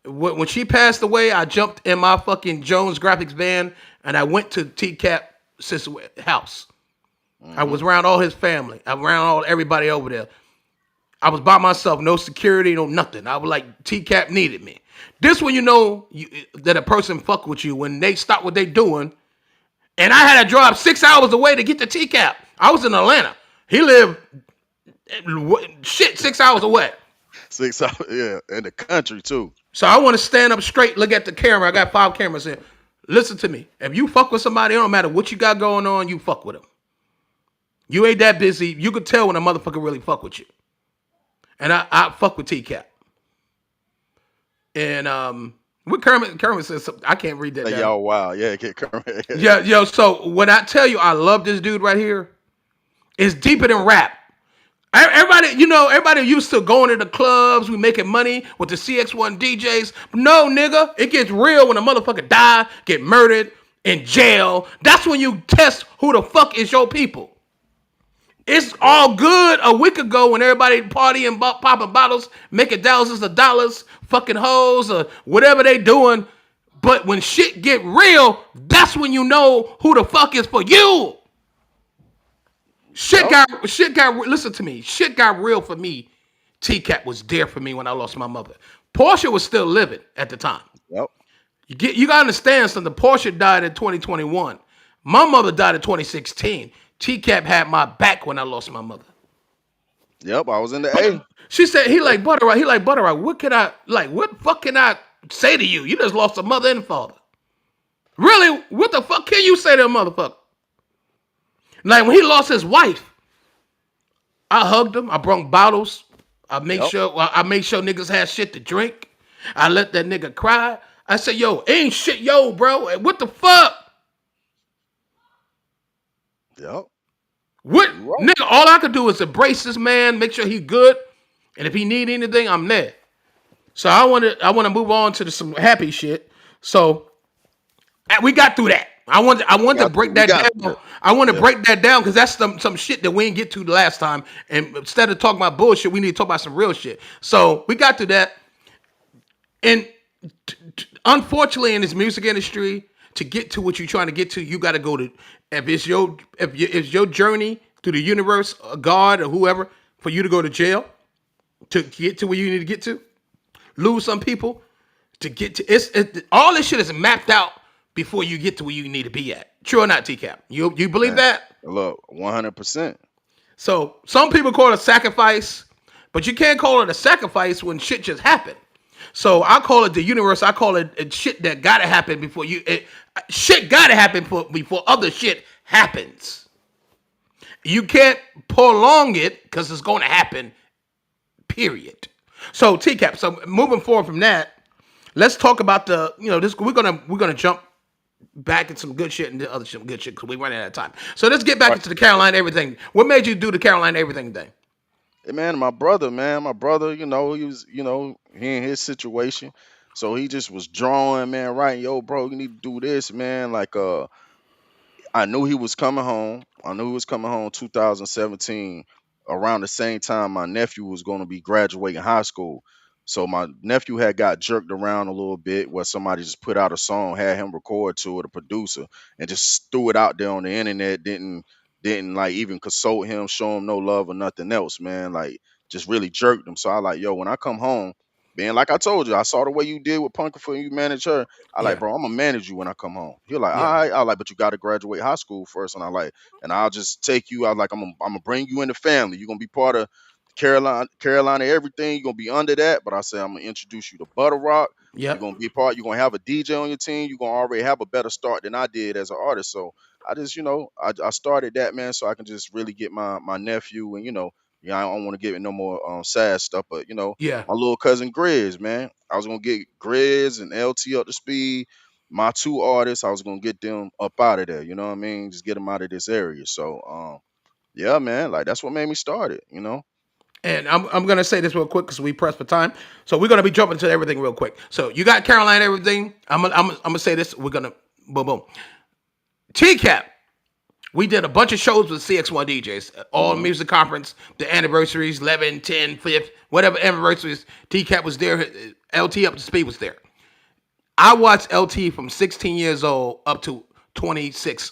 When she passed away, I jumped in my fucking Jones graphics van and I went to TCap sister house. I Hmm. was around all his family. I was around everybody over there. I was by myself, no security, no nothing. I was like, TCap needed me. This when you know that a person fuck with you when they stop what they doing. And I had to drive 6 hours away to get to TCap. I was in Atlanta. He lived 6 hours away. 6 hours. Yeah, in the country too. So I want to stand up straight, look at the camera. I got 5 cameras here. Listen to me. If you fuck with somebody, it don't matter what you got going on, you fuck with them. You ain't that busy. You could tell when a motherfucker really fuck with you. And I fuck with TCap. And what Kermit says something, I can't read that Like down. y'all wow. Yeah, get Kermit. Yeah, yo, so when I tell you I love this dude right here, it's deeper than rap. Everybody used to going to the clubs, we making money with the Cx1DJs. No, nigga, it gets real when a motherfucker die, get murdered, in jail. That's when you test who the fuck is your people. It's all good a week ago when everybody partying, popping bottles, making thousands of dollars, fucking hoes or whatever they doing. But when shit get real, that's when you know who the fuck is for you. Yep. Listen to me. Shit got real for me. TCap was there for me when I lost my mother. Portia was still living at the time. Yep. You gotta understand something. Portia died in 2021. My mother died in 2016. TCap had my back when I lost my mother. Yep. I was in the A. She said, Butterrock, what fuck can I say to you? You just lost a mother and father. Really? What the fuck can you say to a motherfucker? Like when he lost his wife, I hugged him. I brought bottles. Yep. I made sure niggas had shit to drink. I let that nigga cry. I said, yo, ain't shit, yo, bro. What the fuck? Yep. What You right. nigga? All I could do is embrace this man, make sure he good. And if he need anything, I'm there. So I want to move on to some happy shit. So we got through that. I want to break We that got through down. that. I want to Yeah. break that down because that's some shit that we didn't get to the last time. And instead of talking about bullshit, we need to talk about some real shit. So we got to that. And unfortunately, in this music industry, to get to what you're trying to get to, you got to go to if your journey through the universe, God or whoever, for you to go to jail to get to where you need to get to, lose some people to get to all this shit is mapped out before you get to where you need to be at. True or not, TCap? You believe Man, that? look, 100%. So some people call it a sacrifice, but you can't call it a sacrifice when shit just happened. So I call it the universe. I call it shit that gotta happen before shit gotta happen before other shit happens. You can't prolong it because it's going to happen. Period. So TCAP. So moving forward from that, let's talk about this. We're gonna jump back in some good shit and the other some good shit because we running out of time. So let's get back Right. into the Carolina everything. What made you do the Carolina everything thing? Hey, man, my brother, he was, he in his situation. So he just was drawing, man, right. Yo, bro, you need to do this, man. Like, I knew he was coming home. I knew he was coming home 2017 around the same time my nephew was going to be graduating high school. So my nephew had got jerked around a little bit where somebody just put out a song, had him record to it, a producer, and just threw it out there on the internet. Didn't like even consult him, show him no love or nothing else, man. Like just really jerked him. So I like, yo, when I come home, man, like I told you, I saw the way you did with Punker and you managed her. I like, Yeah, bro, I'm gonna manage you when I come home. He like, yeah, all right. I like, but you got to graduate high school first. And I like, and I'll just take you. I like, I'm gonna bring you in the family. You're gonna be part of Carolina, everything. You're gonna be under that. But I say I'm gonna introduce you to Butterrock. You're yep, gonna be part. You're gonna have a DJ on your team. You're gonna already have a better start than I did as an artist. So I just, I started that, man, so I can just really get my nephew and I don't want to give it no more sad stuff, but yeah. my little cousin Grizz, man. I was gonna get Grizz and LT up to speed. My two artists, I was gonna get them up out of there. You know what I mean? Just get them out of this area. So, yeah, man. Like that's what made me start it. And I'm gonna say this real quick because we pressed for time. So we're gonna be jumping to everything real quick. So you got Carolina everything. I'm gonna say this. We're gonna boom boom. TCAP. We did a bunch of shows with Cx1DJs, all Hmm. music conference, the anniversaries, 11, 10, 5th, whatever anniversaries. TCAP was there. LT up to speed was there. I watched LT from 16 years old up to 26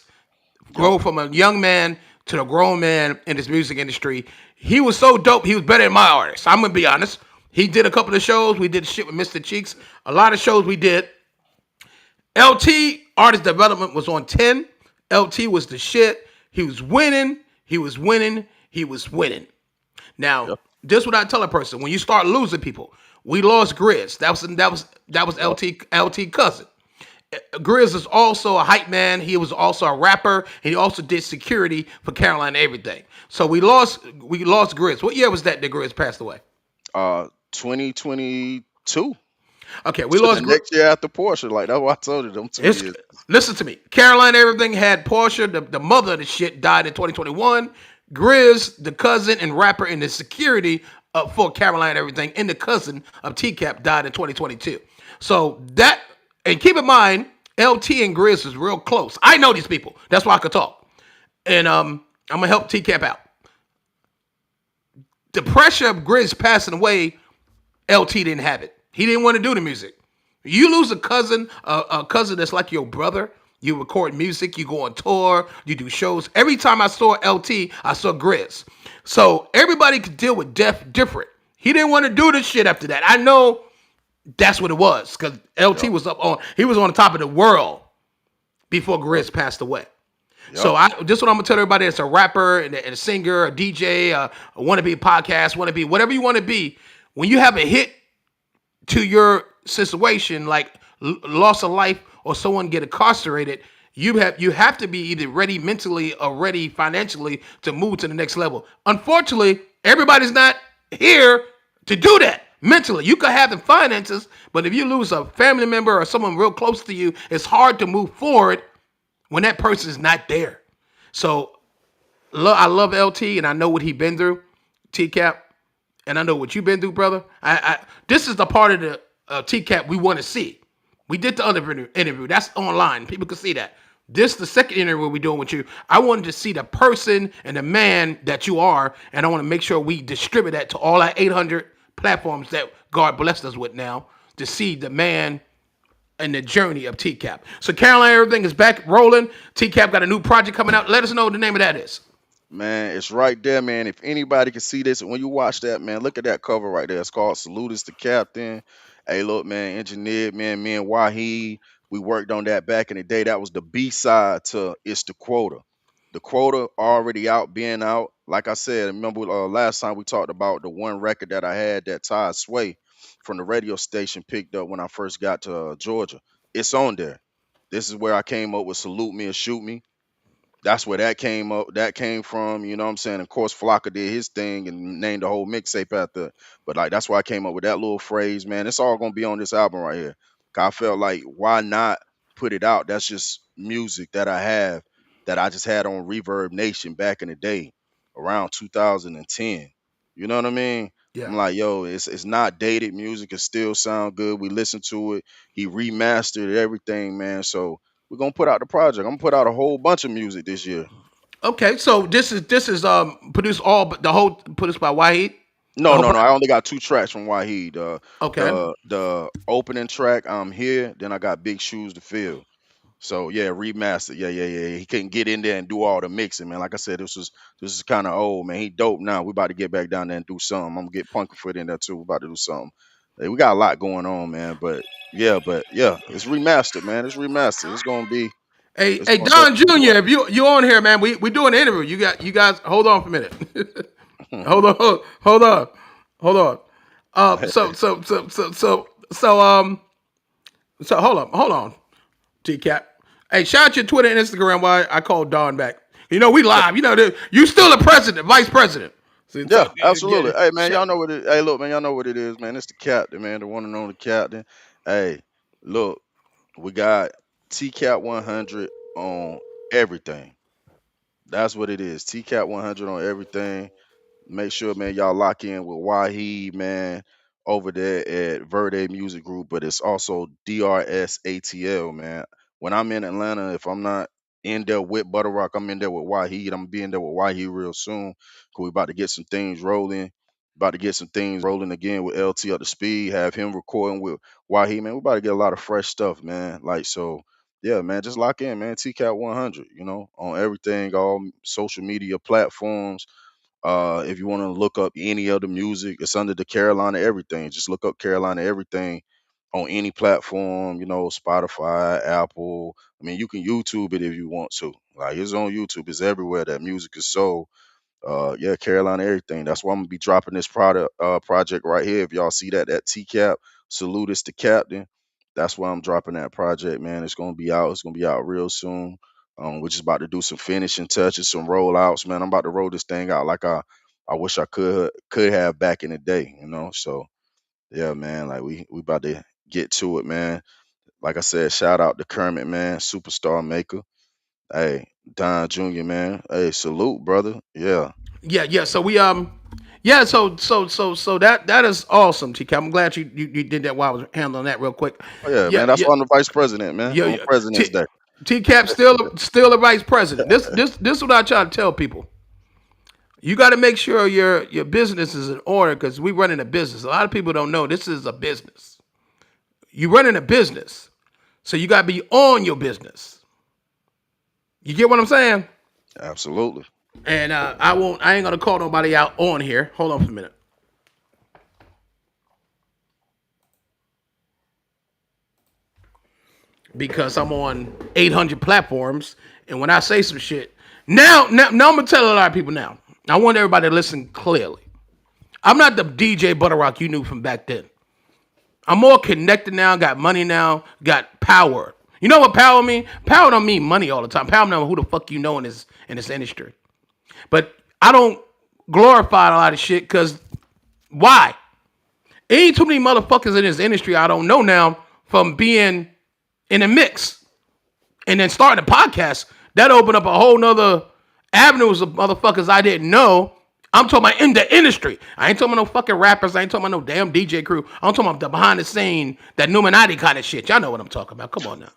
Yep. grow from a young man to a grown man in this music industry. He was so dope. He was better than my artist. I'm gonna be honest. He did a couple of shows. We did shit with Mr. Cheeks. A lot of shows we did. LT artist development was on 10. LT was the shit. He was winning. He was winning. He was winning. Now, Yep. this is what I tell a person: when you start losing people, we lost Grizz. That was Yep. LT cousin. Grizz is also a hype man. He was also a rapper. And he also did security for Carolina Everything. So we lost Grizz. What year was that Grizz passed away? 2022. Okay, we So the lost Grizz. next year after Porsche, like that's why I told you them 2 It's, years. listen to me. Carolina Everything had Portia, the mother of the shit, died in 2021. Grizz, the cousin and rapper in the security for Carolina Everything, and the cousin of TCAP died in 2022. So that, and keep in mind, LT and Grizz is real close. I know these people. That's why I could talk. And I'm gonna help TCAP out. The pressure of Grizz passing away, LT didn't have it. He didn't want to do the music. You lose a cousin that's like your brother. You record music, you go on tour, you do shows. Every time I saw LT, I saw Grizz. So everybody could deal with death different. He didn't want to do this shit after that. I know that's what it was because LT Yep. he was on the top of the world before Yep. Grizz passed away. Yep. So this is what I'm gonna tell everybody: it's a rapper and a singer, a DJ, a wannabe podcast, wannabe whatever you want to be. When you have a hit to your situation, like loss of life or someone get incarcerated, you have to be either ready mentally or ready financially to move to the next level. Unfortunately, everybody's not here to do that mentally. You could have the finances, but if you lose a family member or someone real close to you, it's hard to move forward when that person is not there. So I love LT and I know what he been through. TCAP. and I know what you've been through, brother. This is the part of the TCAP we want to see. We did the other interview. That's online. People can see that. This the second interview we're doing with you. I wanted to see the person and the man that you are, and I want to make sure we distribute that to all our 800 platforms that God blessed us with now to see the man and the journey of TCAP. So Caroline, everything is back rolling. TCAP got a new project coming out. Let us know what the name of that is. Man, it's right there, man. If anybody can see this, when you watch that, man, look at that cover right there. It's called Salute is the Captain. Hey, look, man, engineered, man, me and Wahid, we worked on that back in the day. That was the B side to It's the Quota. The quota already out, being out. Like I said, remember last time we talked about the one record that I had that Todd Sway from the radio station picked up when I first got to Georgia. It's on there. This is where I came up with Salute Me or Shoot Me. That's where that came up. That came from, you know what I'm saying? Of course, Flocka did his thing and named the whole mixtape after it. But like that's why I came up with that little phrase, man. It's all gonna be on this album right here. 'Cause I felt like why not put it out? That's just music that I have that I just had on Reverb Nation back in the day, around 2010. You know what I mean? Yeah. I'm like, yo, it's not dated music. It still sound good. We listen to it. He remastered everything, man. So we're gonna put out the project. I'm gonna put out a whole bunch of music this year. Okay, so this is produced all but the whole produced by Wahid. The No, whole no, no. project. I only got two tracks from Wahid. Okay. The opening track, I'm here. Then I got Big Shoes to Fill. So yeah, remastered. Yeah, yeah, yeah. He couldn't get in there and do all the mixing, man. Like I said, this is kind of old, man. He dope now. We about to get back down there and do something. I'm gonna get Punkerfoot in there too. We about to do something. Hey, we got a lot going on, man. But yeah, it's remastered, man. It's remastered. Hey, It's hey, gonna set Don the people Jr., if you on here, man, we doing an interview. You guys hold on for a minute. right. hold on, hold on. So hold on, TCAP. Hey, shout out your Twitter and Instagram while I call Don back. You know we live. You know you still the president, vice president. So, Yeah, absolutely. Hey man, shout- y'all know what it. Hey, look, man, y'all know what it is, man. It's the captain, man, the one and only captain. Hey, look, we got TCap 100 on everything. That's what it is. TCap 100 on everything. Make sure, man, y'all lock in with Wahid, man, over there at Verde Music Group, but it's also DRSATL, man. When I'm in Atlanta, if I'm not in there with Butterrock, I'm in there with Wahid. I'm gonna be in there with Wahid real soon. Cause we about to get some things rolling. About to get some things rolling again with LT up to speed. Have him recording with Wahid, man. We about to get a lot of fresh stuff, man. Like so, yeah, man. Just lock in, man. TCAT 100, on everything, all social media platforms. If you want to look up any other music, it's under the Carolina Everything. Just look up Carolina Everything on any platform, Spotify, Apple. I mean, you can YouTube it if you want to. Like it's on YouTube. It's everywhere that music is sold. Yeah, Carolina Everything. That's why I'm gonna be dropping this project right here. If y'all see that TCAP, salute is the captain. That's why I'm dropping that project, man. It's gonna be out. It's gonna be out real soon. We're just about to do some finishing touches, some rollouts, man. I'm about to roll this thing out like I wish I could have back in the day. So yeah, man. Like we about to get to it, man. Like I said, shout out to Kermit, man, superstar maker. Hey, Don Jr., man. Hey, salute, brother. Yeah. yeah. So yeah. So that is awesome, TCAP. I'm glad you did that while I was handling that real quick. Oh yeah, Yeah, man. That's yeah, why I'm the vice president, man. yeah, On yeah. President's Day. TCAP still a vice president. This is what I try to tell people. You got to make sure your business is in order because we running a business. A lot of people don't know this is a business. You running a business, so you got to be on your business. You get what I'm saying? Absolutely. And I won't. I ain't gonna call nobody out on here. Hold on for a minute. Because I'm on 800 platforms, and when I say some shit, now I'm gonna tell a lot of people now. I want everybody to listen clearly. I'm not the DJ Butterrock you knew from back then. I'm more connected now, got money now, got power. You know what power mean? Power don't mean money all the time. Power mean who the fuck you know in this industry. But I don't glorify a lot of shit because why? Ain't too many motherfuckers in this industry I don't know now from being in a mix and then starting a podcast. That opened up a whole nother avenues of motherfuckers I didn't know I'm talking about in the industry. I ain't talking about no fucking rappers. I ain't talking about no damn DJ crew. I'm talking about the behind the scene, that Illuminati kind of shit. Y'all know what I'm talking about. Come on now.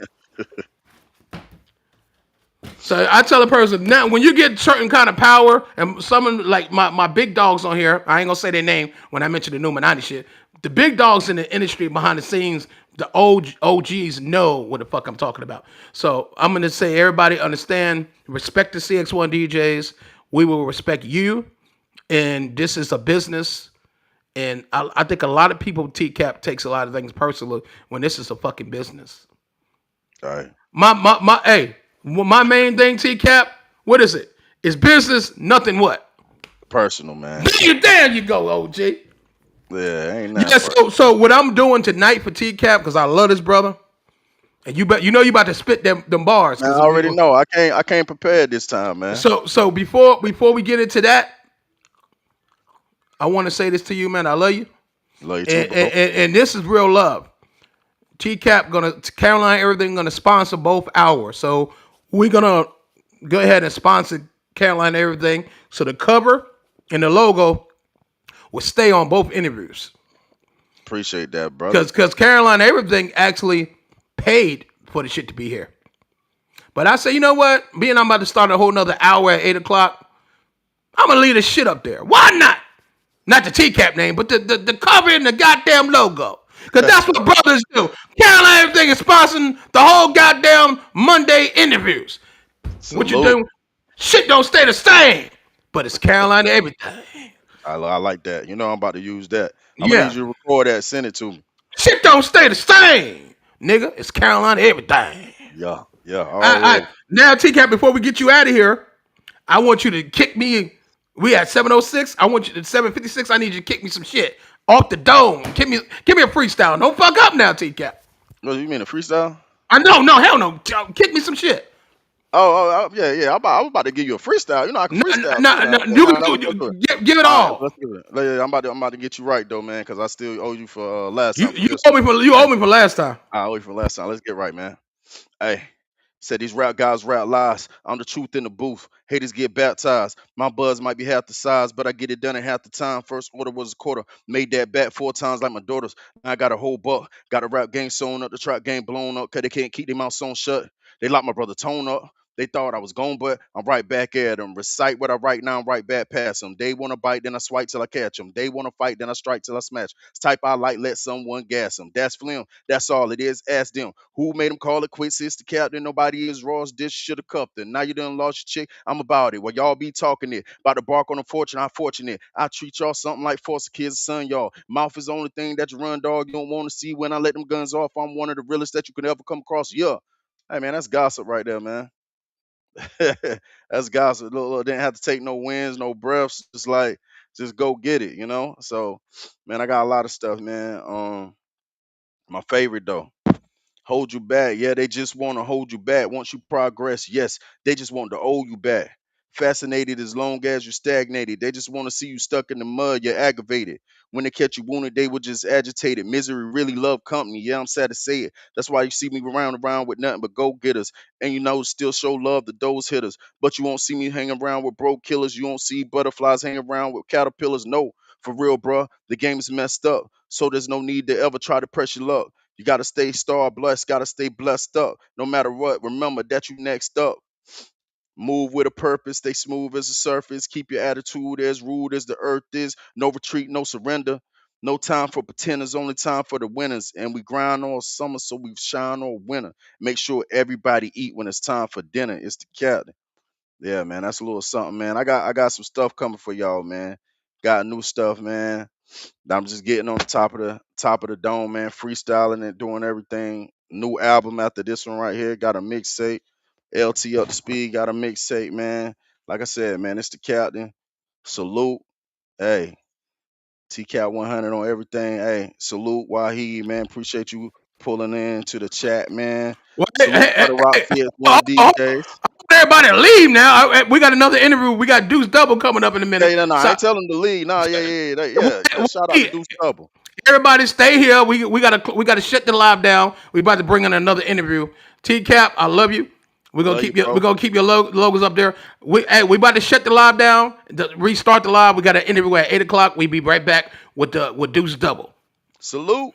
So I tell a person now, when you get certain kind of power, and someone like my big dogs on here, I ain't gonna say their name when I mention the Illuminati shit. The big dogs in the industry behind the scenes, the old OGs know what the fuck I'm talking about. So I'm gonna say everybody understand, respect the CX1 DJs. We will respect you, and this is a business. And I think a lot of people TCap takes a lot of things personally when this is a fucking business. All right. Hey, my main thing, TCap, what is it? It's business, nothing what? Personal, man. There you go, OG. Yeah, ain't nothing Yes, personal. so what I'm doing tonight for TCap, because I love this brother, and you know you about to spit them bars, Man, I because already know. I can't prepare this time, man. so before we get into that, I want to say this to you, man. I love you. Love you too, And, bro. this is real love. TCap gonna Caroline everything gonna sponsor both hours. So we're gonna go ahead and sponsor Caroline everything. So the cover and the logo will stay on both interviews. Appreciate that, brother. Because Caroline everything actually paid for the shit to be here. But I say, you know what? Being I'm about to start a whole nother hour at 8 o'clock, I'm gonna leave the shit up there. Why not? Not the TCap name, but the cover and the goddamn logo. Because that's what brothers do. Caroline everything is sponsoring the whole goddamn Monday interviews. What you Salute. do? Shit don't stay the same. But it's Carolina everything. I like that. You know I'm about to use that. I'm gonna need Yeah. you to record that, send it to me. Shit don't stay the same. Nigga, it's Carolina everything. Yeah, yeah, I already. now TCap, before we get you out of here, I want you to kick me. We at 706. I want you to 756. I need you to kick me some shit off the dome. Give me a freestyle. Don't fuck up now, TCap. What you mean a freestyle? I know, no, hell no. Kick me some shit. Yeah, yeah. I was about to give you a freestyle. You know I can No, freestyle too no, now. no. Yeah, nah, nah, let's do it. Give it All right, all. let's do it. Yeah, I'm about to get you right though, man, because I still owe you for last You time for you this owe one. me for you Hey, owe me for last time. I owe you for last time. Let's get right, man. Hey, said these rap guys rap lies. I'm the truth in the booth. Haters get baptized. My buzz might be half the size, but I get it done in half the time. First order was a quarter. Made that bat 4 times like my daughters. Now I got a whole buck. Got a rap game sewn up, the trap game blown up, cause they can't keep their mouth sewn shut. They locked my brother Tone up. They thought I was gone, but I'm right back at them. Recite what I write now, I'm right back past them. They want to bite, then I swipe till I catch them. They want to fight, then I strike till I smash. It's type I like, let someone gas them. That's flim. That's all it is. Ask them. Who made them call it quits? It's the captain. Nobody is Ross. This should have cuffed it. Now you done lost your chick. I'm about it. While y'all be talking it. About to bark on a fortune. I'm fortunate. I treat y'all something like foster kids, son, y'all. Mouth is the only thing that you run, dog. You don't want to see when I let them guns off. I'm one of the realest that you could ever come across. Yeah. Hey, man, that's gossip right there, man. That's gossip. Look, didn't have to take no wins, no breaths. Just like, just go get it, you know? So, man, I got a lot of stuff, man. My favorite, though. Hold you back. Yeah, they just want to hold you back. Once you progress, yes, they just want to hold you back. Fascinated as long as you're stagnated. They just want to see you stuck in the mud. You're aggravated. When they catch you wounded, they were just agitated. Misery really love company. Yeah, I'm sad to say it. That's why you see me around with nothing but go getters. And you know, still show love to those hitters. But you won't see me hang around with broke killers. You won't see butterflies hang around with caterpillars. No, for real, bruh. The game is messed up. So there's no need to ever try to press your luck. You gotta stay star blessed, gotta stay blessed up. No matter what, remember that you next up. Move with a purpose, stay smooth as the surface. Keep your attitude as rude as the earth is. No retreat, no surrender. No time for pretenders, only time for the winners. And we grind all summer, so we shine all winter. Make sure everybody eat when it's time for dinner. It's the captain. Yeah, man, that's a little something, man. I got some stuff coming for y'all, man. Got new stuff, man. I'm just getting on the top of the dome, man, freestyling and doing everything. New album after this one right here. Got a mixtape. LT up to speed. Got a mixtape, man. Like I said, man, it's the captain. Salute. Hey, TCap 100 on everything. Hey, salute Wahid, man. Appreciate you pulling in to the chat, man. Well, Salute Butter Rock oh, CX1 oh, DJs. everybody leave now. We got another interview. We got Deuce Double coming up in a minute. Yeah, no, no, I So ain't telling them to leave. Nah, yeah. Shout out to Deuce Double. everybody stay here. We gotta shut the live down. We about to bring in another interview. TCap, I love you. Love you, We're bro. gonna keep your logos up there. We about to shut the live down. Restart the live. We got to end everywhere at 8 o'clock. We be right back with Deuce Double. Salute.